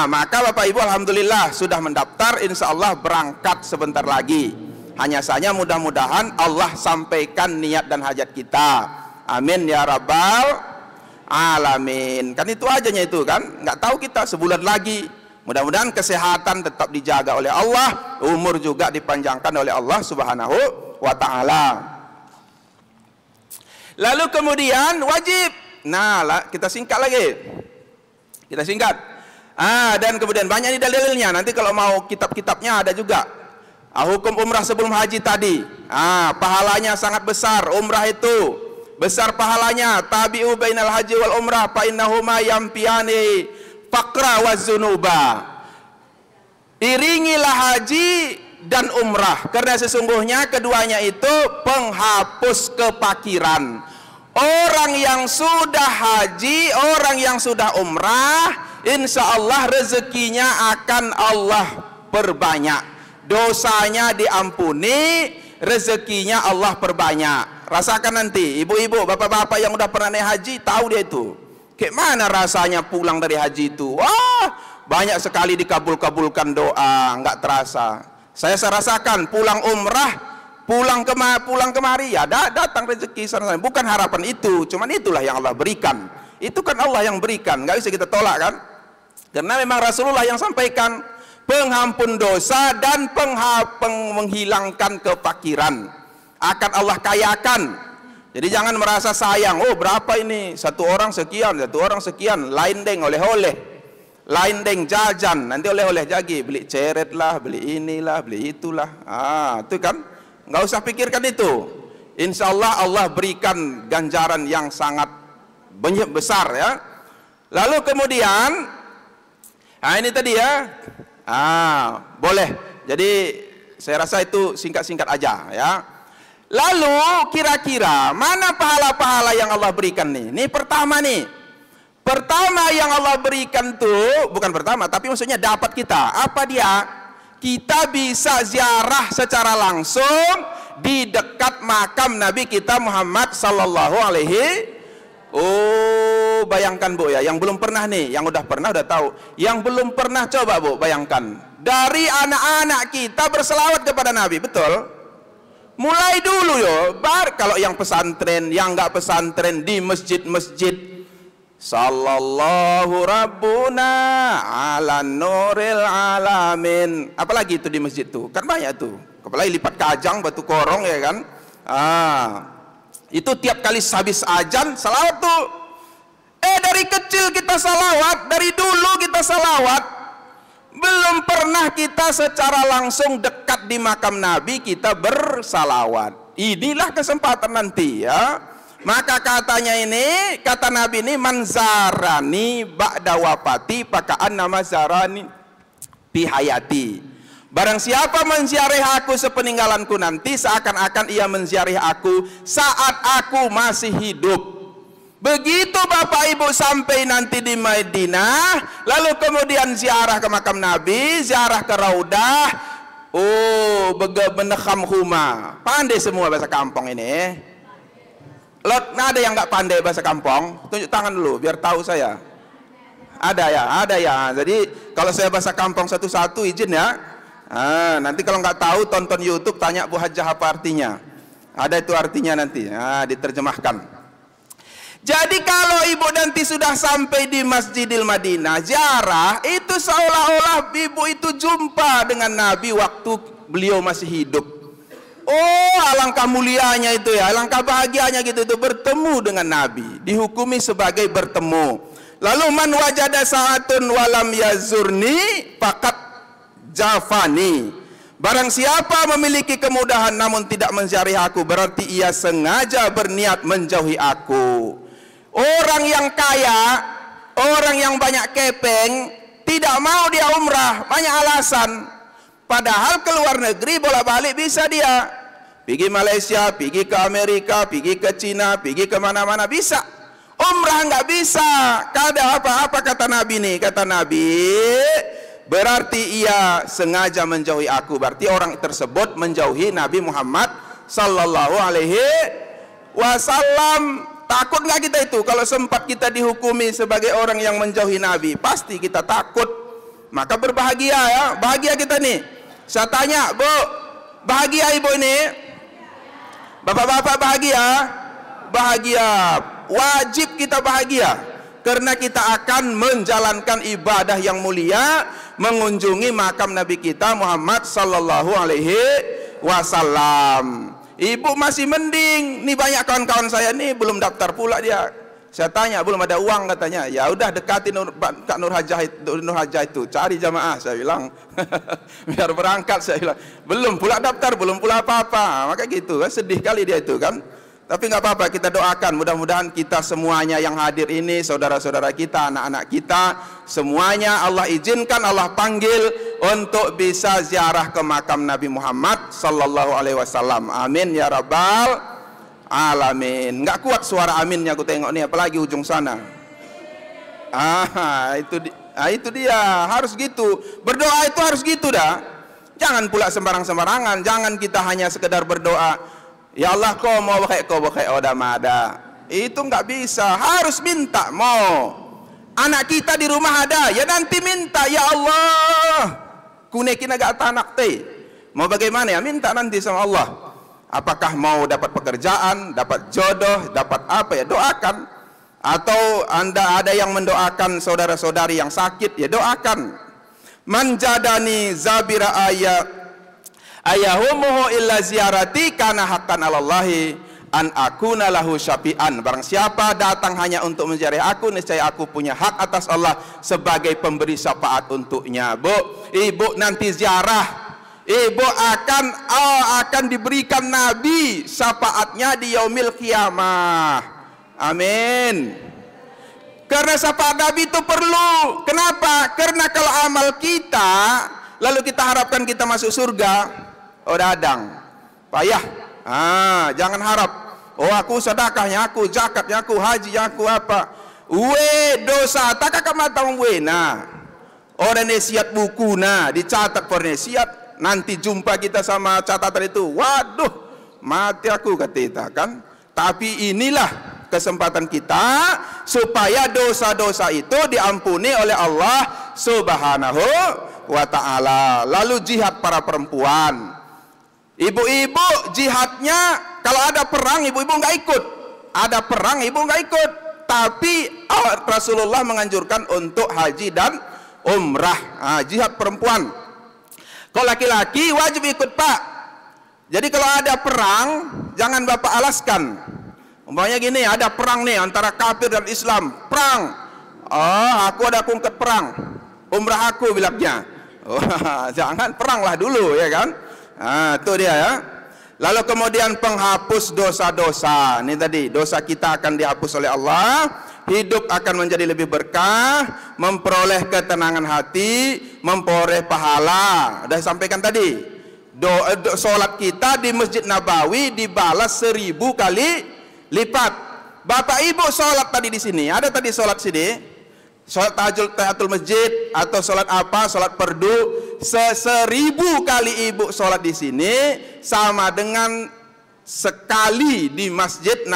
E: Maka Bapak Ibu alhamdulillah sudah mendaftar, insya Allah berangkat sebentar lagi. Hanya saja mudah-mudahan Allah sampaikan niat dan hajat kita. Amin ya rabbal alamin. Kan itu ajanya itu kan, nggak tahu kita sebulan lagi. Mudah-mudahan kesehatan tetap dijaga oleh Allah, umur juga dipanjangkan oleh Allah Subhanahu wa ta'ala. Lalu kemudian wajib. Nah, kita singkat lagi. Kita singkat. Dan kemudian banyak nih dalilnya. Nanti kalau mau kitab-kitabnya ada juga. Hukum umrah sebelum haji tadi. Pahalanya sangat besar. Umrah itu besar pahalanya. Tabi'u bainal haji wal umrah fa innahuma yampiyani faqra wa zunuba. Iringilah haji dan umrah, karena sesungguhnya keduanya itu penghapus kepakiran. Orang yang sudah haji, orang yang sudah umrah, insya Allah rezekinya akan Allah perbanyak, dosanya diampuni, rezekinya Allah perbanyak. Rasakan nanti, ibu-ibu, bapak-bapak yang udah pernah naik haji tahu dia itu. Kayak mana rasanya pulang dari haji itu? Wah, banyak sekali dikabul-kabulkan doa, nggak terasa. Saya rasakan pulang umrah, pulang kemari, ya datang rezeki sana. Bukan harapan itu, cuman itulah yang Allah berikan. Itu kan Allah yang berikan, nggak bisa kita tolak kan? Karena memang Rasulullah yang sampaikan penghampun dosa dan menghilangkan kefakiran akan Allah kayakan. Jadi jangan merasa sayang, oh berapa ini, satu orang sekian, lain deng oleh-oleh, lain deng jajan, nanti oleh-oleh lagi, beli ceret lah, beli inilah, beli itulah. Itu kan, nggak usah pikirkan itu. Insya Allah Allah berikan ganjaran yang sangat banyak besar ya. Lalu kemudian, ini tadi ya, boleh. Jadi saya rasa itu singkat-singkat aja ya. Lalu kira-kira mana pahala-pahala yang Allah berikan nih? Ini pertama nih. Pertama yang Allah berikan tuh, bukan pertama, tapi maksudnya dapat kita. Apa dia? Kita bisa ziarah secara langsung di dekat makam Nabi kita Muhammad sallallahu alaihi. Oh, bayangkan Bu ya, yang belum pernah nih, yang udah pernah udah tahu. Yang belum pernah coba Bu, bayangkan. Dari anak-anak kita berselawat kepada Nabi, betul? Mulai dulu yo, kalau yang pesantren, yang nggak pesantren di masjid-masjid, sallallahu rabbuna ala nuril alamin. Apalagi itu di masjid tuh, kan banyak tuh. Apalagi lipat kajang, batu korong ya kan. Itu tiap kali habis azan salawat tuh. Dari kecil kita salawat, dari dulu kita salawat. Belum pernah kita secara langsung dekat di makam Nabi kita bersalawat. Inilah kesempatan nanti ya. Maka katanya ini, kata Nabi ini, manzarani ba'da wafati pakaan nama zarani bihayati. Barang siapa menziarah aku sepeninggalanku nanti, seakan-akan ia menziarah aku saat aku masih hidup. Begitu Bapak Ibu sampai nanti di Madinah, lalu kemudian ziarah ke makam Nabi, ziarah ke Raudah, benekham huma. Pandai semua bahasa kampung ini. nah ada yang nggak pandai bahasa kampung? Tunjuk tangan dulu, biar tahu saya. Ada ya. Jadi kalau saya bahasa kampung satu-satu izin ya. Nanti kalau nggak tahu tonton YouTube, tanya Bu Hajah apa artinya. Ada itu artinya nanti, diterjemahkan. Jadi kalau ibu nanti sudah sampai di Masjidil Madinah, ziarah itu seolah-olah ibu itu jumpa dengan Nabi waktu beliau masih hidup. Oh, alangkah mulianya itu ya, alangkah bahagianya gitu itu bertemu dengan Nabi, dihukumi sebagai bertemu. Lalu man wajada sa'atun walam yazurni faqad jafani. Barang siapa memiliki kemudahan namun tidak menziarahi aku, berarti ia sengaja berniat menjauhi aku. Orang yang kaya, orang yang banyak kepeng, tidak mau dia umrah, banyak alasan. Padahal ke luar negeri bolak-balik bisa dia. Pergi Malaysia, pergi ke Amerika, pergi ke Cina, pergi ke mana-mana bisa. Umrah nggak bisa. Kada apa-apa kata Nabi nih, kata Nabi, berarti ia sengaja menjauhi aku. Berarti orang tersebut menjauhi Nabi Muhammad sallallahu alaihi wasallam. Takut nggak kita itu? Kalau sempat kita dihukumi sebagai orang yang menjauhi Nabi, pasti kita takut. Maka berbahagia ya, bahagia kita nih. Saya tanya, Bu, bahagia ibu ini? Bapak-bapak bahagia? Bahagia. Wajib kita bahagia. Karena kita akan menjalankan ibadah yang mulia, mengunjungi makam Nabi kita Muhammad sallallahu alaihi wasallam. Ibu masih mending, nih banyak kawan-kawan saya nih belum daftar pula dia. Saya tanya, belum ada uang katanya. Ya udah dekati Kak Nur Hajah itu, cari jamaah saya bilang. Biar berangkat saya bilang. Belum pula daftar, belum pula apa-apa. Maka gitu kan, sedih kali dia itu kan. Tapi nggak apa-apa, kita doakan mudah-mudahan kita semuanya yang hadir ini, saudara-saudara kita, anak-anak kita, semuanya Allah izinkan, Allah panggil untuk bisa ziarah ke makam Nabi Muhammad sallallahu alaihi wasallam. Amin ya rabbal alamin. Nggak kuat suara aminnya aku tengok nih, apalagi ujung sana. Itu dia, harus gitu. Berdoa itu harus gitu dah. Jangan pula sembarang-sembarangan, jangan kita hanya sekedar berdoa. Ya Allah, kau mau pakai oda mada. Itu nggak bisa, harus minta. Mau anak kita di rumah ada, ya nanti minta. Ya Allah, kunekin agak anak teh. Mau bagaimana ya, minta nanti sama Allah. Apakah mau dapat pekerjaan, dapat jodoh, dapat apa ya, doakan. Atau Anda ada yang mendoakan saudara-saudari yang sakit, ya doakan. Manjadani zabira ayahumuhu illa ziyarati kana haqqan 'alallahi an akuna lahu syafi'an. Barang siapa datang hanya untuk menziarahi aku, niscaya aku punya hak atas Allah sebagai pemberi syafaat untuknya. Bu, ibu nanti ziarah, ibu akan diberikan Nabi syafaatnya di yaumil qiyamah. Amin. Karena syafaat Nabi itu perlu. Kenapa? Karena kalau amal kita lalu kita harapkan kita masuk surga, oh dadang, payah. Jangan harap, oh aku sedekahnya, aku zakatnya, aku hajinya, aku apa. Dosa tak kakak matang nah. Orang nesiat buku nah, dicatat pernesiat, nanti jumpa kita sama catatan itu. Waduh, mati aku kata kita kan. Tapi inilah kesempatan kita supaya dosa-dosa itu diampuni oleh Allah Subhanahu wa ta'ala. Lalu jihad para perempuan, ibu-ibu jihadnya, kalau ada perang ibu-ibu nggak ikut, ada perang ibu nggak ikut, tapi Rasulullah menganjurkan untuk haji dan umrah. Jihad perempuan. Kalau laki-laki wajib ikut Pak. Jadi kalau ada perang jangan Bapak alaskan. Umpamanya gini, ada perang nih antara kafir dan Islam, perang. Aku ada kungket perang, umrah aku bilangnya. Jangan, peranglah dulu ya kan. Itu dia ya. Lalu kemudian penghapus dosa-dosa. Ini tadi, dosa kita akan dihapus oleh Allah, hidup akan menjadi lebih berkah, memperoleh ketenangan hati, memperoleh pahala. Sudah sampaikan tadi, sholat kita di Masjid Nabawi dibalas 1000 kali lipat. Bapak ibu sholat tadi di sini, ada tadi sholat sini, sholat tahiyatul masjid atau sholat apa, sholat fardu, 1000 kali ibu sholat di sini sama dengan sekali di Masjid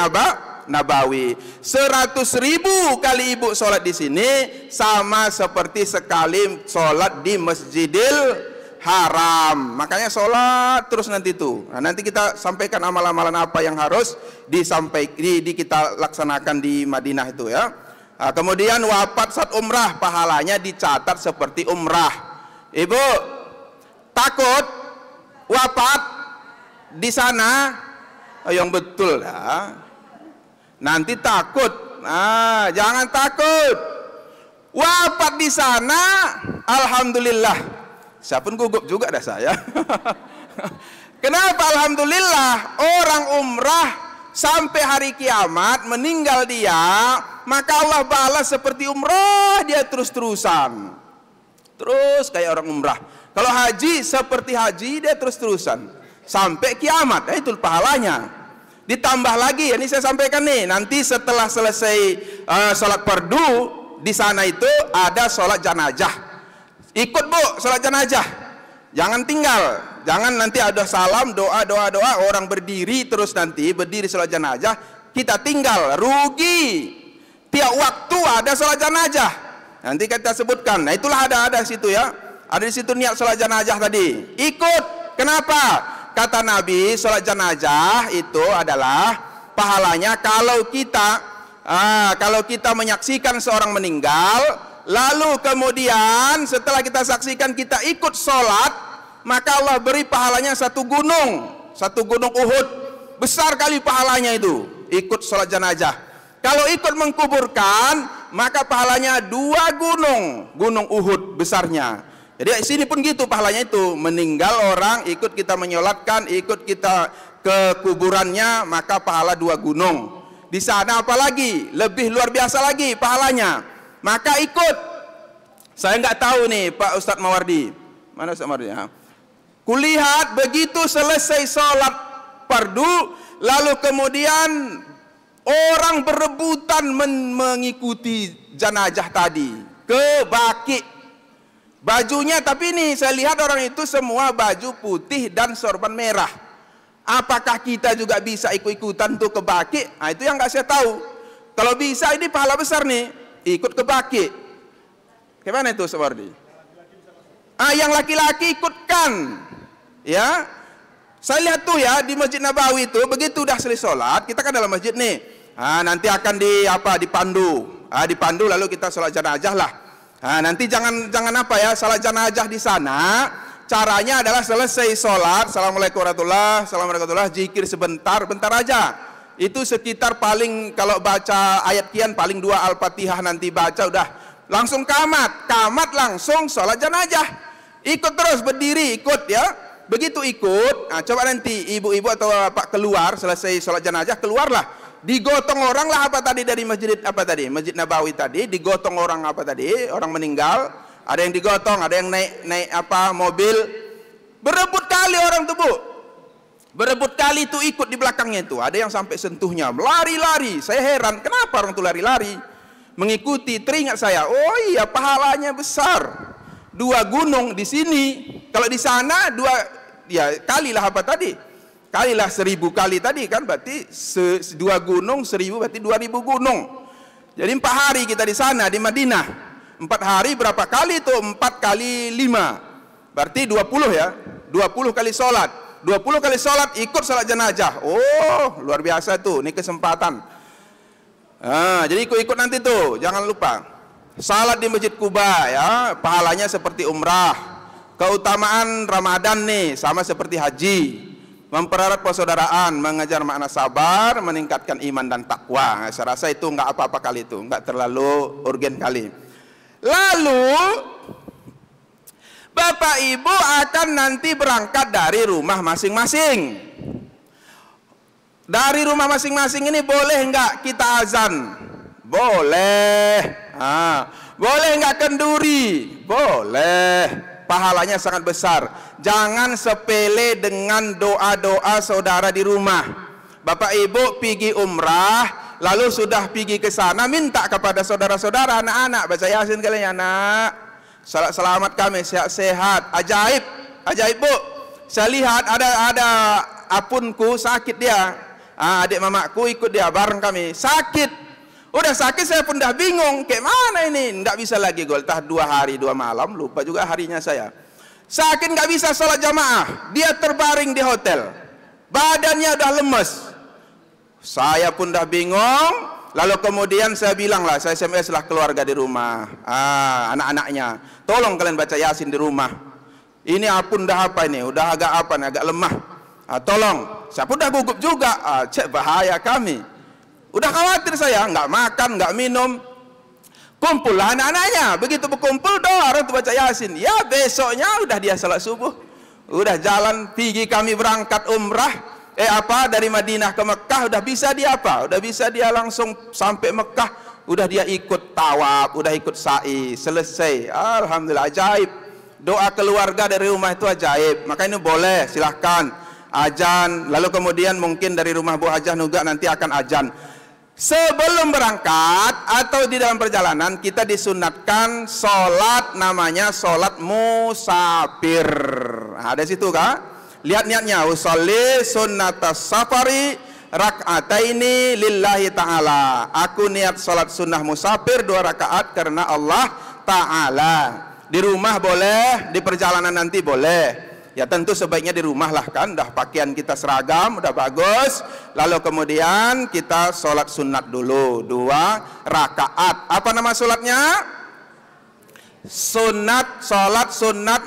E: Nabawi. 100.000 kali ibu sholat di sini sama seperti sekali sholat di Masjidil Haram. Makanya sholat terus nanti itu. Nah, nanti kita sampaikan amalan-amalan apa yang harus kita laksanakan di Madinah itu ya. Nah, kemudian wafat saat umrah, pahalanya dicatat seperti umrah. Ibu takut wafat di sana? Oh, yang betul ya. Nanti takut. Nah, jangan takut. Wafat di sana, alhamdulillah. Saya pun gugup juga dah saya. Kenapa alhamdulillah? Orang umrah sampai hari kiamat meninggal dia, maka Allah balas seperti umrah dia terus-terusan. Terus kayak orang umrah. Kalau haji seperti haji dia terus-terusan sampai kiamat. Nah, itu pahalanya. Ditambah lagi, ini saya sampaikan nih, nanti setelah selesai sholat fardu di sana itu ada sholat janazah. Ikut bu, sholat jenazah. Jangan tinggal. Jangan nanti ada salam, doa, orang berdiri terus nanti berdiri sholat jenazah. Kita tinggal, rugi. Tiap waktu ada sholat jenazah. Nanti kita sebutkan. Nah itulah ada situ ya. Ada di situ niat sholat jenazah tadi. Ikut. Kenapa? Kata Nabi, sholat jenazah itu adalah pahalanya kalau kita menyaksikan seorang meninggal. Lalu kemudian setelah kita saksikan kita ikut sholat, maka Allah beri pahalanya satu gunung Uhud, besar kali pahalanya itu, ikut sholat jenazah. Kalau ikut mengkuburkan, maka pahalanya 2 gunung Uhud besarnya. Jadi sini pun gitu pahalanya itu, meninggal orang, ikut kita menyolatkan, ikut kita ke kuburannya, maka pahala 2 gunung. Di sana apalagi lebih luar biasa lagi pahalanya. Maka ikut. Saya nggak tahu nih Pak Ustadz Mawardi. Mana Ustadz Mawardi? Ya? Kulihat begitu selesai sholat fardu, lalu kemudian orang berebutan mengikuti jenazah tadi ke Baqi. Bajunya, tapi nih saya lihat orang itu semua baju putih dan sorban merah. Apakah kita juga bisa ikut-ikutan tuh ke Baqi? Nah, itu yang nggak saya tahu. Kalau bisa ini pahala besar nih. Ikut ke Baqi. Gimana itu Sawardi? Yang laki-laki ikutkan. Ya. Saya lihat tuh ya di Masjid Nabawi itu begitu udah selesai sholat, kita kan dalam masjid nih. Nanti akan dipandu. Dipandu lalu kita sholat jenazah lah. Nanti jangan salat jenazah di sana. Caranya adalah selesai sholat, assalamualaikum warahmatullahi wabarakatuh, zikir bentar aja. Itu sekitar paling kalau baca ayat kian paling 2 Al-Fatihah nanti baca udah langsung kamat langsung sholat jenazah. Ikut terus berdiri ikut ya. Begitu ikut, coba nanti ibu-ibu atau bapak keluar selesai sholat jenazah keluarlah. Digotong orang lah dari Masjid Nabawi tadi, digotong orang orang meninggal, ada yang digotong, ada yang naik mobil. Berebut kali orang tuh bu. Berebut kali itu ikut di belakangnya itu. Ada yang sampai sentuhnya, lari-lari. Saya heran, kenapa orang itu lari-lari? Mengikuti, teringat saya, oh iya pahalanya besar. 2 gunung di sini. Kalau di sana 2, ya kalilah kalilah 1000 kali tadi kan, berarti 2 gunung 1000 berarti 2000 gunung. Jadi 4 hari kita di sana di Madinah. 4 hari berapa kali itu? 4 kali 5. Berarti 20 ya. 20 kali sholat. 20 kali sholat ikut sholat jenazah. Oh luar biasa tuh, ini kesempatan. Jadi ikut nanti tuh, jangan lupa. Salat di Masjid Quba ya, pahalanya seperti umrah. Keutamaan Ramadan nih sama seperti haji. Mempererat persaudaraan, mengajar makna sabar, meningkatkan iman dan takwa. Saya rasa itu nggak apa-apa kali itu, nggak terlalu urgen kali. Lalu Bapak Ibu akan nanti berangkat dari rumah masing-masing. Dari rumah masing-masing ini boleh enggak kita azan? Boleh. Boleh enggak kenduri? Boleh. Pahalanya sangat besar. Jangan sepele dengan doa-doa saudara di rumah. Bapak Ibu pergi umrah, lalu sudah pergi ke sana, minta kepada saudara-saudara, anak-anak, baca Yasin kalian anak. Selamat kami sehat-sehat. Ajaib bu. Saya lihat ada apunku sakit dia. Adik mamaku ikut dia bareng kami. Sakit. Udah sakit saya pun dah bingung. Kayak mana ini? Nggak bisa lagi goltah 2 hari 2 malam. Lupa juga harinya saya. Sakit nggak bisa sholat jamaah. Dia terbaring di hotel. Badannya udah lemes. Saya pun dah bingung. Lalu kemudian saya bilang lah, saya SMS lah keluarga di rumah, anak-anaknya, tolong kalian baca Yasin di rumah. Ini apun dah apa ini, udah agak apa nih, agak lemah. Tolong, saya pun dah gugup juga. Cek bahaya kami. Udah khawatir saya, nggak makan, nggak minum. Kumpullah anak-anaknya, begitu berkumpul doa orang baca Yasin. Ya besoknya udah dia salat subuh, udah jalan, pergi kami berangkat umrah. Dari Madinah ke Mekah udah bisa dia apa? Udah bisa dia langsung sampai Mekah, udah dia ikut tawaf, udah ikut sa'i, selesai. Alhamdulillah, ajaib. Doa keluarga dari rumah itu ajaib. Maka ini boleh, silahkan azan. Lalu kemudian mungkin dari rumah Bu Hajah juga nanti akan azan. Sebelum berangkat atau di dalam perjalanan kita disunatkan sholat, namanya sholat musafir. Ada situ kah? Lihat niatnya, usolli sunnatas safari rak'ataini lillahi ta'ala. Aku niat salat sunnah musafir 2 rakaat karena Allah Ta'ala. Di rumah boleh, di perjalanan nanti boleh. Ya tentu sebaiknya di rumah lah kan, dah pakaian kita seragam, udah bagus. Lalu kemudian kita salat sunat dulu 2 rakaat. Apa nama salatnya? Salat sunat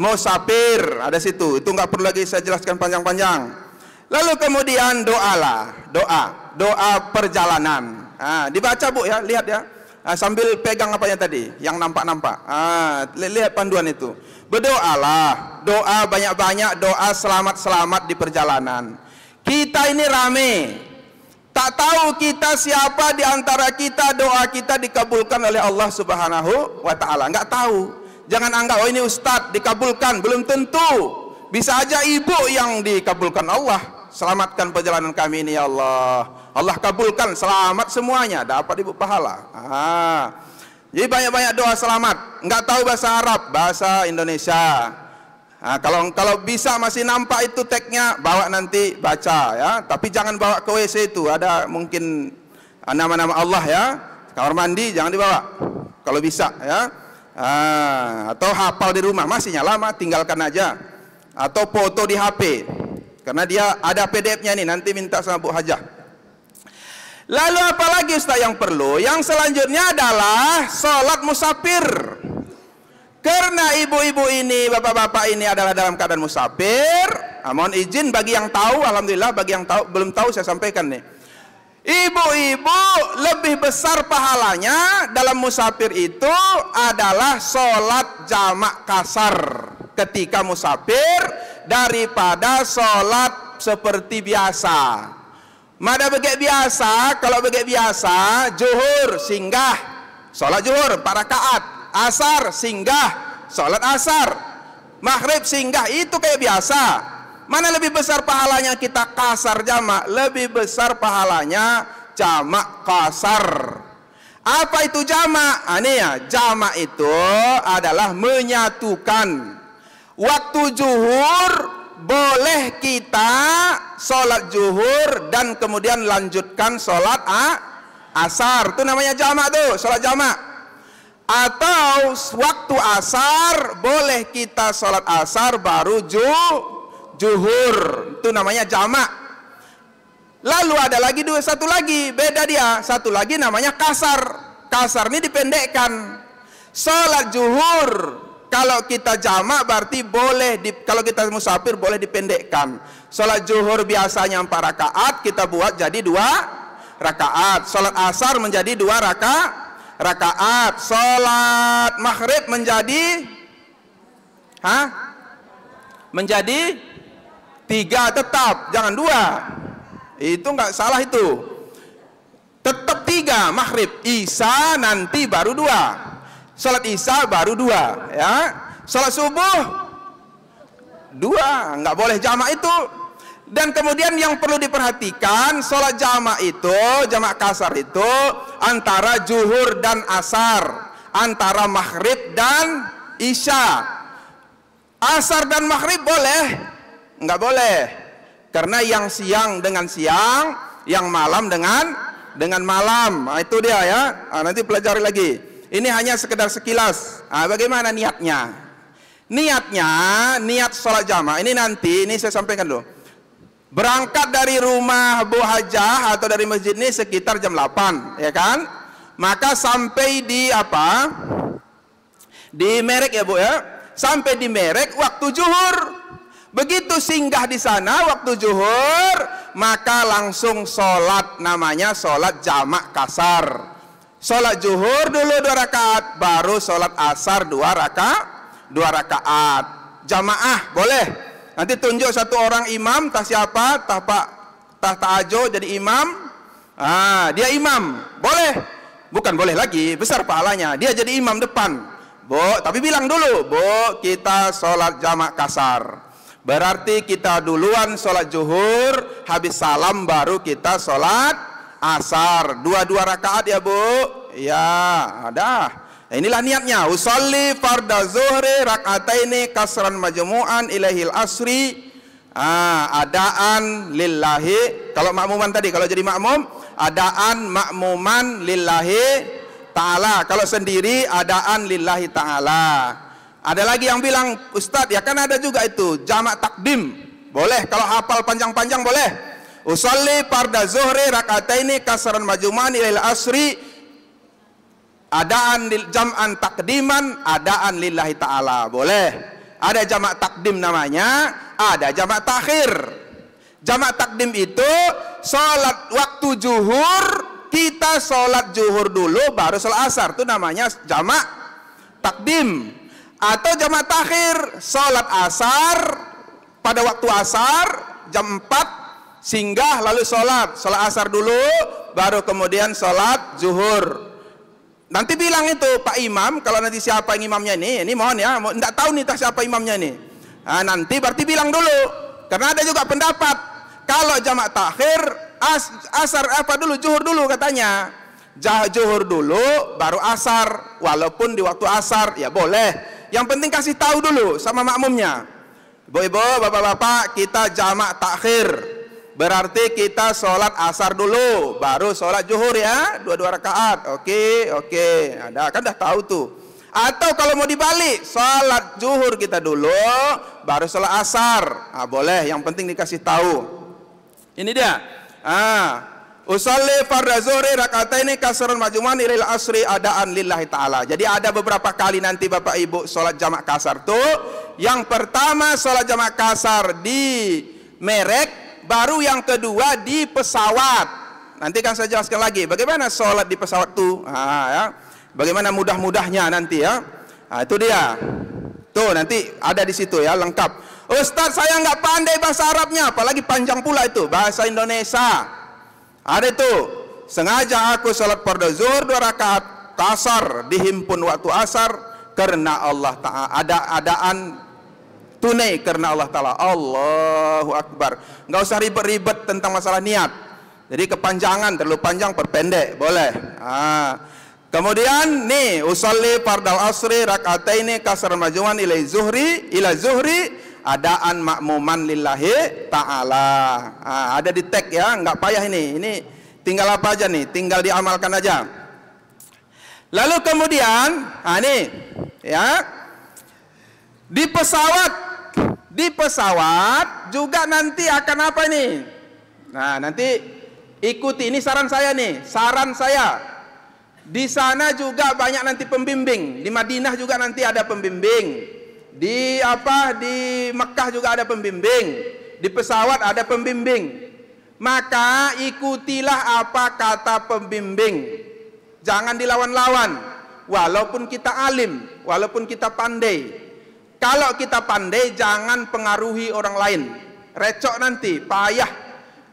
E: musafir, ada situ. Itu nggak perlu lagi saya jelaskan panjang-panjang. Lalu kemudian doa perjalanan. Dibaca Bu ya, lihat ya. Sambil pegang apanya tadi, yang nampak-nampak. Lihat panduan itu. Berdoalah, doa banyak-banyak, doa selamat-selamat di perjalanan. Kita ini rame. Tak tahu kita siapa di antara kita doa kita dikabulkan oleh Allah Subhanahu wa taala. Nggak tahu. Jangan anggap, oh ini ustadz dikabulkan, belum tentu. Bisa aja ibu yang dikabulkan Allah. Selamatkan perjalanan kami ini ya Allah. Allah kabulkan, selamat semuanya, dapat ibu pahala. Jadi banyak-banyak doa selamat. Nggak tahu bahasa Arab, bahasa Indonesia. Kalau bisa masih nampak itu tagnya, bawa nanti baca ya. Tapi jangan bawa ke WC itu, ada mungkin nama-nama Allah ya. Kamar mandi jangan dibawa. Kalau bisa ya. Atau hafal di rumah, masih lama tinggalkan aja. Atau foto di HP, karena dia ada PDF-nya nih, nanti minta sama Bu Hajah. Lalu apalagi Ustaz yang perlu? Yang selanjutnya adalah sholat musafir. Karena ibu-ibu ini, bapak-bapak ini adalah dalam keadaan musafir. Mohon izin bagi yang tahu, alhamdulillah. Bagi yang tahu belum tahu saya sampaikan nih. Ibu-ibu lebih besar pahalanya dalam musafir itu adalah sholat jamak kasar ketika musafir daripada sholat seperti biasa. Mada begek biasa, kalau begek biasa, zuhur singgah, sholat zuhur 4 rakaat, asar singgah, sholat asar, maghrib singgah, itu kayak biasa. Mana lebih besar pahalanya kita kasar jamak? Lebih besar pahalanya jamak kasar. Apa itu jamak? Ini ya, jamak itu adalah menyatukan. Waktu zuhur boleh kita sholat zuhur dan kemudian lanjutkan sholat asar. Itu namanya jamak tuh, sholat jamak. Atau waktu asar boleh kita sholat asar baru zuhur, itu namanya jamak. Lalu ada lagi satu lagi, beda dia. Satu lagi namanya kasar. Kasar ini dipendekkan. Sholat zuhur kalau kita jamak berarti boleh kalau kita musafir boleh dipendekkan. Sholat zuhur biasanya 4 rakaat, kita buat jadi 2 rakaat. Sholat asar menjadi 2 rakaat. Sholat maghrib menjadi menjadi 3 tetap, jangan 2. Itu nggak salah itu. Tetap 3 maghrib, isya nanti baru 2. Salat isya baru 2 ya. Salat subuh 2, nggak boleh jamak itu. Dan kemudian yang perlu diperhatikan, salat jamak itu, jamak kasar itu antara zuhur dan asar, antara maghrib dan isya. Asar dan maghrib boleh? Enggak boleh. Karena yang siang dengan siang, yang malam dengan malam. Nah, itu dia ya. Nah, nanti pelajari lagi. Ini hanya sekedar sekilas. Nah, bagaimana niatnya? Niat sholat jamaah ini nanti, ini saya sampaikan dulu. Berangkat dari rumah Bu Hajah atau dari masjid ini sekitar jam 8, ya kan? Maka sampai di apa? Di Merek ya Bu ya. Sampai di Merek waktu zuhur. Begitu singgah di sana waktu zuhur, maka langsung sholat, namanya sholat jamak kasar. Sholat zuhur dulu 2 rakaat, baru sholat asar 2 rakaat. Jamaah boleh. Nanti tunjuk satu orang imam, tah siapa, tah Ajo jadi imam. Ah, dia imam, boleh. Bukan boleh lagi, besar pahalanya. Dia jadi imam depan. Bu, tapi bilang dulu, Bu, kita sholat jamak kasar. Berarti kita duluan sholat zuhur, habis salam baru kita sholat asar. 2 rakaat ya Bu. Ya, ada. Nah, inilah niatnya. Usolli farda zuhri rak'ataini kasran majmu'an ilahil asri. Adaan lillahi. Kalau makmuman tadi, kalau jadi makmum, adaan makmuman lillahi ta'ala. Kalau sendiri, adaan lillahi ta'ala. Ada lagi yang bilang, Ustadz, ya kan ada juga itu jamak takdim. Boleh, kalau hafal panjang-panjang boleh. Usolli farda zuhri rak'ataini kasran majmu'an ilahil asri. Adaan jam'an takdiman, adaan lillahi ta'ala. Boleh. Ada jamak takdim namanya, ada jamak takhir. Jamak takdim itu sholat waktu zuhur, kita sholat zuhur dulu baru sholat asar. Itu namanya jamak takdim. Atau jamak takhir, sholat asar pada waktu asar jam 4 singgah lalu sholat asar dulu baru kemudian sholat zuhur. Nanti bilang itu Pak Imam, kalau nanti siapa yang imamnya ini mohon ya, tidak tahu nih siapa imamnya nih. Nah, nanti berarti bilang dulu, karena ada juga pendapat kalau jamak takhir asar apa dulu, zuhur dulu katanya. Zuhur dulu baru asar, walaupun di waktu asar ya boleh. Yang penting kasih tahu dulu sama makmumnya. Ibu-ibu, bapak-bapak, kita jamak takhir. Berarti kita sholat asar dulu, baru sholat zuhur ya, 2 rakaat. Oke. Ada kan dah tahu tuh. Atau kalau mau dibalik, sholat zuhur kita dulu, baru sholat asar. Boleh. Yang penting dikasih tahu. Ini dia. Usolli farda zuhri rak'ataini kasran majmu'an ilal asri adaan lillahi ta'ala. Jadi ada beberapa kali nanti Bapak Ibu sholat jamak kasar tuh. Yang pertama sholat jamak kasar di Merek, baru yang kedua di pesawat. Nanti kan saya jelaskan lagi bagaimana sholat di pesawat tuh. Ya. Bagaimana mudah-mudahnya nanti ya. Itu dia. Tuh nanti ada di situ ya lengkap. Ustadz saya nggak pandai bahasa Arabnya, apalagi panjang pula itu bahasa Indonesia. Ada itu, sengaja aku sholat fardu zuhur 2 rakaat kasar dihimpun waktu asar karena Allah Ta'ala, adaan tunai karena Allah Ta'ala. Allahu Akbar. Nggak usah ribet-ribet tentang masalah niat. Jadi kepanjangan, terlalu panjang perpendek, boleh. Kemudian nih, usolli fardal asri rak'ataini kasar majmu'an ila zuhri adaan makmuman lillahi ta'ala. Ada di tag ya, nggak payah ini tinggal apa aja nih, tinggal diamalkan aja. Lalu kemudian nih ya, di pesawat juga nanti akan apa ini. Nah nanti ikuti, ini saran saya nih, di sana juga banyak nanti pembimbing. Di Madinah juga nanti ada pembimbing. Di Mekah juga ada pembimbing. Di pesawat ada pembimbing. Maka ikutilah apa kata pembimbing. Jangan dilawan-lawan. Walaupun kita alim, walaupun kita pandai. Kalau kita pandai, jangan pengaruhi orang lain. Recok nanti, payah.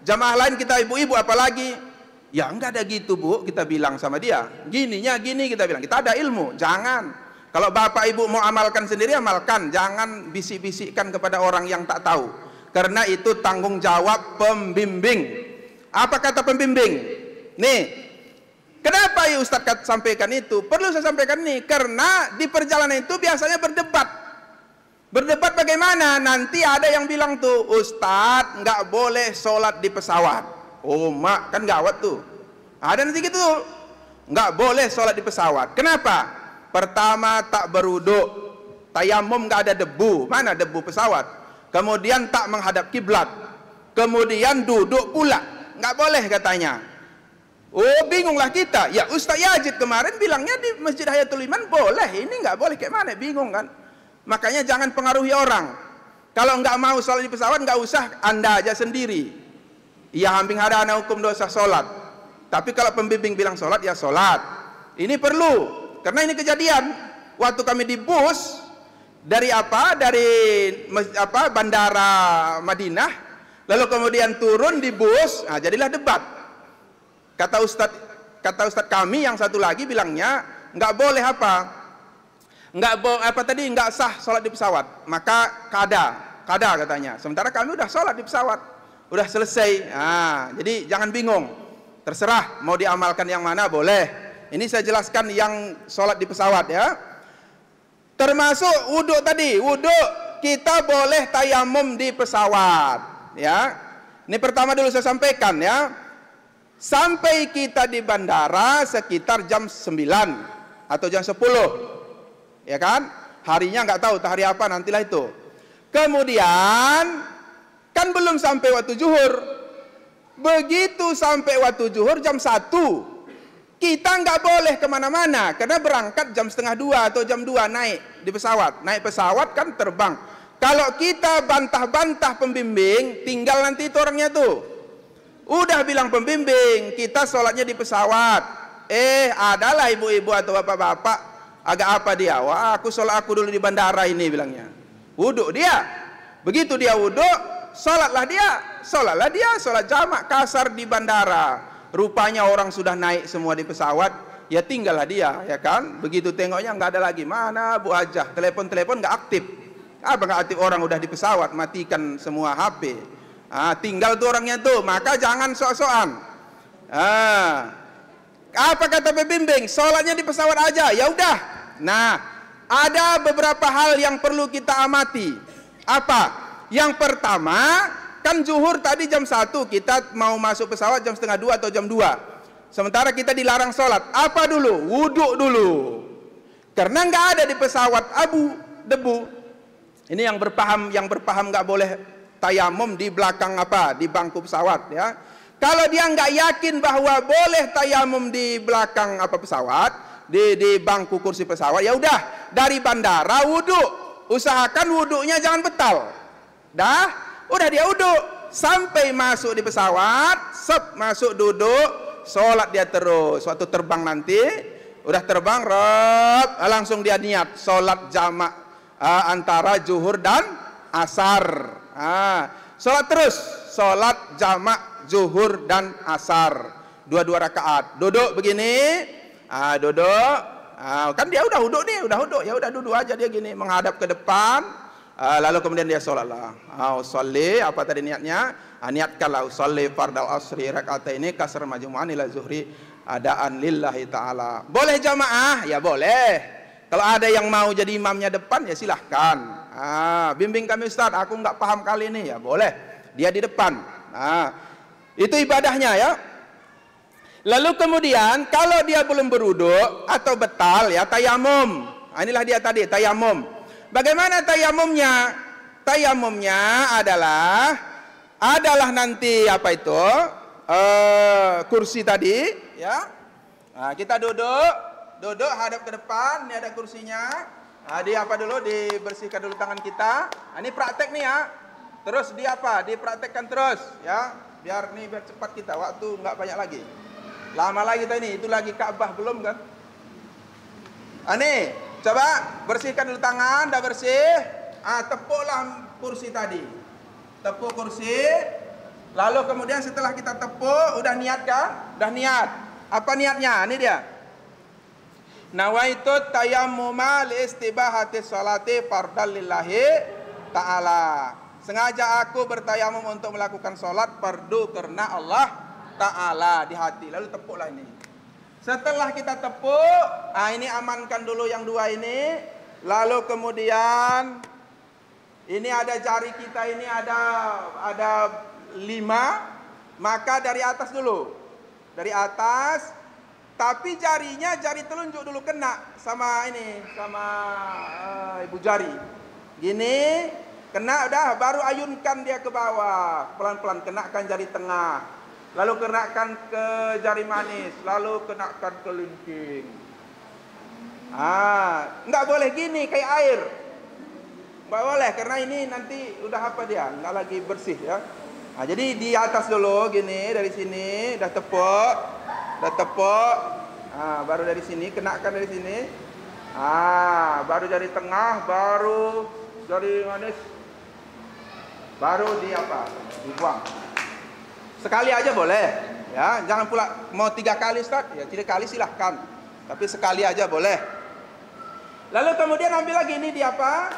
E: Jamaah lain kita ibu-ibu apalagi. Ya enggak ada gitu Bu, kita bilang sama dia. Gininya gini kita bilang. Kita ada ilmu, jangan. Kalau bapak ibu mau amalkan sendiri, amalkan. Jangan bisik-bisikkan kepada orang yang tak tahu. Karena itu tanggung jawab pembimbing. Apa kata pembimbing? Nih, kenapa ya Ustadz sampaikan itu? Perlu saya sampaikan nih, karena di perjalanan itu biasanya berdebat. Berdebat bagaimana? Nanti ada yang bilang tuh, Ustadz nggak boleh sholat di pesawat. Oh mak, kan gawat tuh. Ada nanti gitu, nggak boleh sholat di pesawat. Kenapa? Pertama tak berwuduk, tayamum nggak ada debu. Mana debu pesawat? Kemudian tak menghadap kiblat. Kemudian duduk pula, nggak boleh katanya. Oh bingunglah kita. Ya Ustaz Yazid kemarin bilangnya di Masjid Hayatul Iman boleh, ini nggak boleh, kayak mana? Bingung kan? Makanya jangan pengaruhi orang. Kalau nggak mau sholat di pesawat, nggak usah, anda aja sendiri. Ya hampir ada anak hukum dosa sholat. Tapi kalau pembimbing bilang sholat, ya sholat. Ini perlu, karena ini kejadian. Waktu kami di bus dari bandara Madinah, lalu kemudian turun di bus, nah jadilah debat. Kata Ustadz kami yang satu lagi bilangnya nggak boleh nggak sah sholat di pesawat. Maka kada katanya. Sementara kami udah sholat di pesawat, udah selesai. Nah, jadi jangan bingung. Terserah mau diamalkan yang mana boleh. Ini saya jelaskan yang sholat di pesawat ya. Termasuk wudhu tadi, wudhu kita boleh tayamum di pesawat ya. Ini pertama dulu saya sampaikan ya. Sampai kita di bandara sekitar jam 9 atau jam 10. Ya kan? Harinya nggak tahu, hari apa nantilah itu. Kemudian kan belum sampai waktu zuhur. Begitu sampai waktu zuhur jam 1, kita nggak boleh kemana-mana karena berangkat jam 1:30 atau jam 2 naik di pesawat. Naik pesawat kan terbang. Kalau kita bantah-bantah pembimbing, tinggal nanti itu orangnya tuh. Udah bilang pembimbing, kita sholatnya di pesawat. Adalah ibu-ibu atau bapak-bapak, agak apa dia? Wah, aku sholat aku dulu di bandara ini bilangnya. Wuduk dia. Begitu dia wuduk, sholatlah dia, sholat jamak kasar di bandara. Rupanya orang sudah naik semua di pesawat, ya tinggallah dia, ya kan? Begitu tengoknya nggak ada lagi. Mana Bu Hajah? Telepon nggak aktif. Apa nggak aktif? Orang udah di pesawat, matikan semua HP. Tinggal tuh orangnya tuh. Maka jangan sok-sokan. Apa kata pembimbing? Sholatnya di pesawat aja. Ya udah. Nah, ada beberapa hal yang perlu kita amati. Apa? Yang pertama, kan zuhur tadi jam 1, kita mau masuk pesawat jam 1:30 atau jam 2. Sementara kita dilarang sholat. Apa dulu? Wuduk dulu. Karena nggak ada di pesawat debu. Ini yang berpaham nggak boleh tayamum di belakang di bangku pesawat ya. Kalau dia nggak yakin bahwa boleh tayamum di belakang pesawat, di bangku kursi pesawat, ya udah dari bandara wuduk. Usahakan wuduknya jangan batal. Udah dia wuduk sampai masuk di pesawat, masuk duduk, sholat dia terus. Waktu terbang nanti, udah terbang, langsung dia niat sholat jamak antara zuhur dan asar. Sholat terus, sholat jamak zuhur dan asar, 2 rakaat. Duduk begini, duduk. Kan dia udah wuduk nih, ya udah duduk aja dia gini, menghadap ke depan. Lalu kemudian dia sholatlah. Usolli, apa tadi niatnya? Niatkanlah usolli fardal asri rakaataini kasr majmu'an ila zuhri adaan lillahi ta'ala. Boleh jamaah? Ya boleh. Kalau ada yang mau jadi imamnya depan, ya silahkan. Bimbing kami Ustaz, aku nggak paham kali ini, ya boleh. Dia di depan. Itu ibadahnya ya. Lalu kemudian kalau dia belum berwuduk atau batal ya tayamum. Inilah dia tadi tayamum. Bagaimana tayamumnya? Tayamumnya adalah nanti kursi tadi ya. Kita duduk hadap ke depan, ini ada kursinya. Dibersihkan dulu tangan kita. Ini praktek nih ya. Terus dipraktekkan terus ya. Biar cepat kita, waktu nggak banyak lagi. Lama lagi kita ini, itu lagi Ka'bah belum kan? Nih, coba bersihkan dulu tangan, dah bersih. Tepuklah kursi tadi. Tepuk kursi. Lalu kemudian setelah kita tepuk, udah niat kan? Udah niat. Apa niatnya? Ini dia. Nawaitu tayammuma li istibahati sholati fardal lillahi ta'ala. Sengaja aku bertayamum untuk melakukan sholat fardu karena Allah Ta'ala di hati. Lalu tepuklah ini. Setelah kita tepuk, ini amankan dulu yang 2 ini. Lalu kemudian Ini ada jari kita ini ada 5, maka dari atas dulu. Dari atas, tapi jarinya jari telunjuk dulu kena sama ini, sama ibu jari. Gini, kena udah, baru ayunkan dia ke bawah. Pelan-pelan kenakan jari tengah. Lalu kenakan ke jari manis, lalu kenakan ke kelingking. Enggak boleh gini kayak air. Enggak boleh, karena ini nanti udah apa dia, enggak lagi bersih ya. Jadi di atas dulu gini, dari sini udah tepuk. Baru dari sini kenakan dari sini. Baru jari tengah, baru jari manis. Baru di apa? Dibuang. Sekali aja boleh, ya. Jangan pula mau 3 kali Ustaz, ya 3 kali silahkan. Tapi sekali aja boleh. Lalu kemudian ambil lagi ini di apa?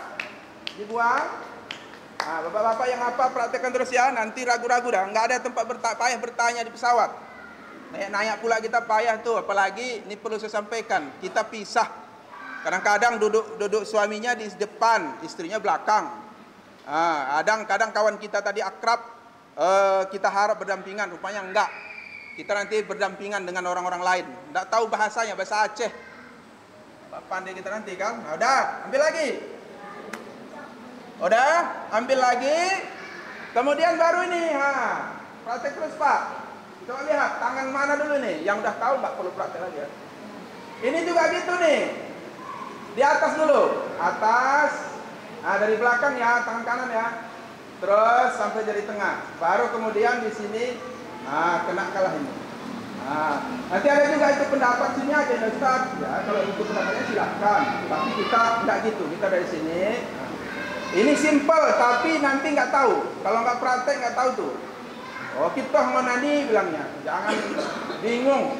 E: Dibuang. Bapak-bapak yang apa praktekkan terus ya, nanti ragu-ragu dah. Nggak ada tempat payah bertanya di pesawat. Nanya pula kita payah tuh, apalagi ini perlu saya sampaikan, kita pisah. Kadang-kadang duduk suaminya di depan, istrinya belakang. Kadang kawan kita tadi akrab, kita harap berdampingan, rupanya enggak. Kita nanti berdampingan dengan orang-orang lain. Enggak tahu bahasanya, bahasa Aceh. Pandai kita nanti kan. Udah, ambil lagi. Udah, ambil lagi. Kemudian baru ini, praktek terus Pak. Coba lihat, tangan mana dulu nih? Yang udah tahu nggak perlu praktek lagi ya. Ini juga gitu nih. Di atas dulu. Atas. Dari belakang ya, tangan kanan ya. Terus sampai jari tengah. Baru kemudian di sini, kena kalah ini. Nanti ada juga itu pendapat sini aja Ustaz. Ya, kalau itu pendapatnya silahkan. Tapi kita nggak gitu. Kita dari sini. Ini simple, tapi nanti nggak tahu. Kalau nggak praktek nggak tahu tuh. Oh, kita menani bilangnya. Jangan bingung.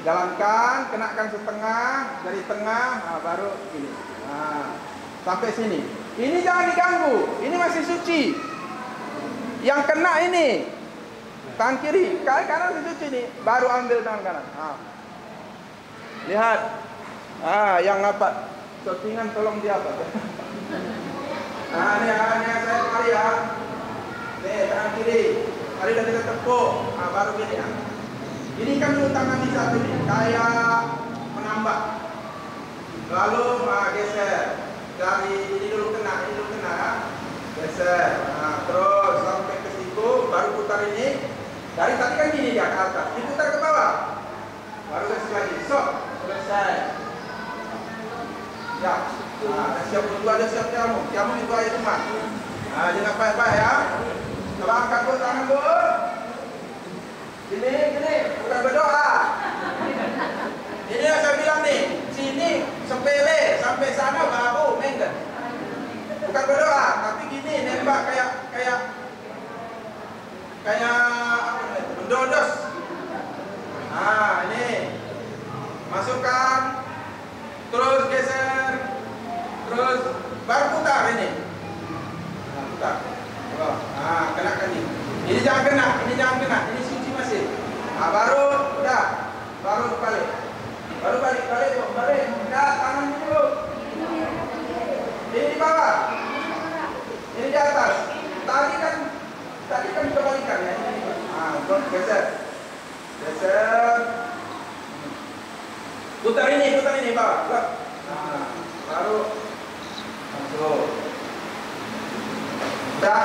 E: Jalankan, kenakan setengah, dari tengah, baru ini. Sampai sini. Ini jangan diganggu. Ini masih suci. Yang kena ini tangan kiri, kanan masih suci nih. Baru ambil tangan kanan. Lihat. Yang apa? Settingan tolong dia apa? Ini saya kemari ya. Nih, tangan kiri. Mari udah kita tepuk. Baru gini ya. Ini kan dulu tangan di satu ini, kayak menambah. Lalu geser. Dari ini dulu kena ya. Geser. Terus sampai ke situ, baru putar ini. Dari tadi kan gini dia ke atas, diputar ke bawah. Baru geser lagi. Selesai. Ya. Siap untuk ada siap kamu itu air rumah. Jangan payah-payah ya. Coba angkat bu tangan bu. Gini, bukan berdoa. Ini yang saya bilang nih, sini sepele, sampai sana baru menggen. Bukan berdoa, tapi gini nembak kayak mendodos. Ini masukkan, terus geser. Terus baru putar ini. Putar. Kenakan ini. Ini jangan kena. Ini suci masih. Baru udah. Baru balik. Balik. Udah, tangan dulu. Ini di bawah. Ini di atas. Tadi kan kebalikan ya. Terus geser. Putar ini bawah. Baru masuk. Udah?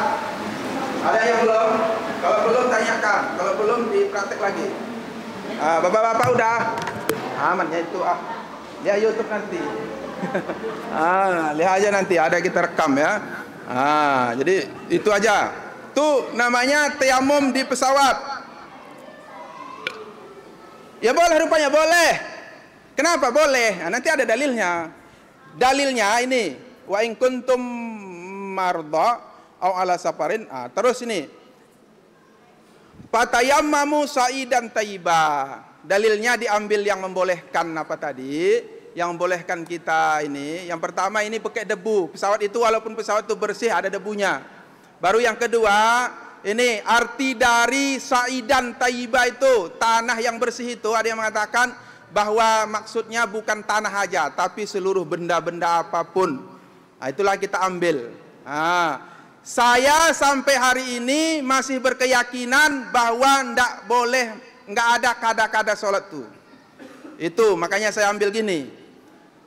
E: Ada yang belum? Kalau belum tanyakan. Kalau belum dipraktek lagi. Bapak-bapak udah? Aman ya itu ya YouTube nanti. Lihat aja nanti ada kita rekam ya. Jadi itu aja. Tuh namanya tayamum di pesawat. Ya boleh rupanya boleh. Kenapa boleh? Nanti ada dalilnya. Dalilnya ini wa in kuntum marda au ala safarin. Terus ini fatayammamu sa'idan thayyiba. Dalilnya diambil yang membolehkan apa tadi? Yang membolehkan kita ini. Yang pertama ini pakai debu. Pesawat itu walaupun pesawat itu bersih ada debunya. Baru yang kedua, ini arti dari sa'idan thayyiba itu tanah yang bersih itu ada yang mengatakan bahwa maksudnya bukan tanah aja, tapi seluruh benda-benda apapun. Itulah kita ambil. Saya sampai hari ini masih berkeyakinan bahwa nggak ada kada-kada sholat tuh. Itu makanya saya ambil gini.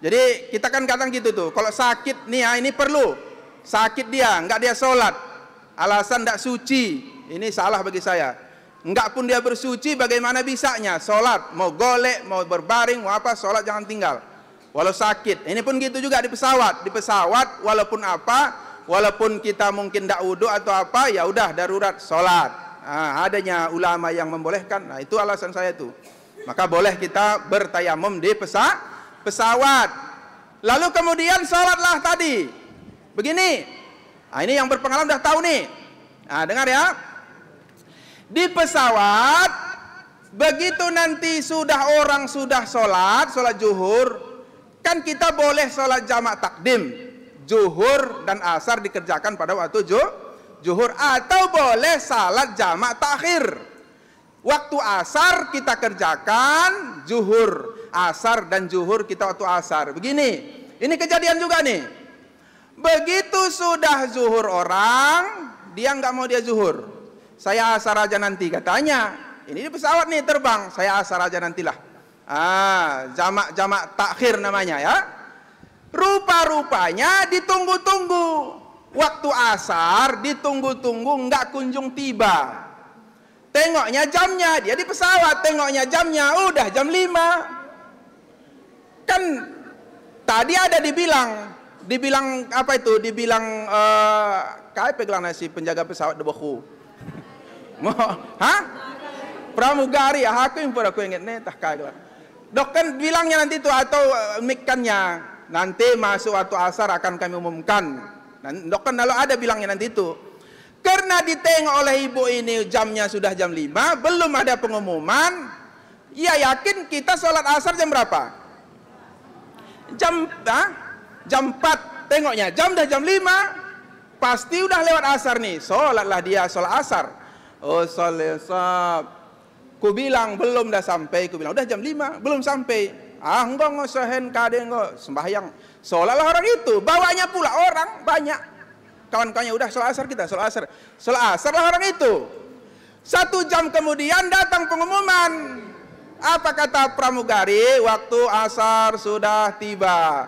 E: Jadi kita kan kadang gitu tuh, kalau sakit nih ya, ini perlu. Sakit dia, nggak dia sholat. Alasan nggak suci, ini salah bagi saya. Nggak pun dia bersuci, bagaimana bisanya sholat? Mau golek, mau berbaring, mau apa, sholat jangan tinggal. Walau sakit. Ini pun gitu juga di pesawat. Di pesawat walaupun apa, walaupun kita mungkin tidak wudhu atau apa, ya udah darurat sholat. Adanya ulama yang membolehkan. Nah itu alasan saya itu. Maka boleh kita bertayamum di pesawat. Lalu kemudian sholatlah tadi. Begini. Ini yang berpengalaman udah tahu nih. Dengar ya. Di pesawat, begitu nanti orang sudah sholat zuhur, kan kita boleh sholat jamak takdim, zuhur dan asar dikerjakan pada waktu zuhur, atau boleh salat jamak takhir. Waktu asar kita kerjakan zuhur, asar dan zuhur kita waktu asar. Begini, ini kejadian juga nih. Begitu sudah zuhur orang, dia nggak mau dia zuhur. Saya asar aja nanti katanya. Ini di pesawat nih terbang, saya asar aja nantilah. Jamak takhir namanya ya. Rupa-rupanya ditunggu-tunggu. Waktu asar ditunggu-tunggu nggak kunjung tiba. Tengoknya jamnya, dia di pesawat, tengoknya jamnya udah jam 5. Kan tadi ada dibilang apa itu? Dibilang kayak pegelang nasi penjaga pesawat de boku. Pramugari, aku inget nih tah kayak. Dok kan bilangnya nanti itu atau mikannya nanti masuk waktu asar akan kami umumkan. Dok kan kalau ada bilangnya nanti itu. Karena ditengok oleh ibu ini jamnya sudah jam 5, belum ada pengumuman. Ya yakin kita sholat asar jam berapa? Jam 4 tengoknya, jam udah jam 5. Pasti udah lewat asar nih. Sholatlah dia sholat asar. Oh sholat. Ku bilang belum dah sampai, ku bilang udah jam 5 belum sampai. Enggak ngosahen kade enggak sembahyang. Sholatlah orang itu, bawanya pula orang banyak. Kawan-kawannya udah sholat asar kita, sholat asar. Sholat asar lah orang itu. 1 jam kemudian datang pengumuman. Apa kata pramugari? Waktu asar sudah tiba.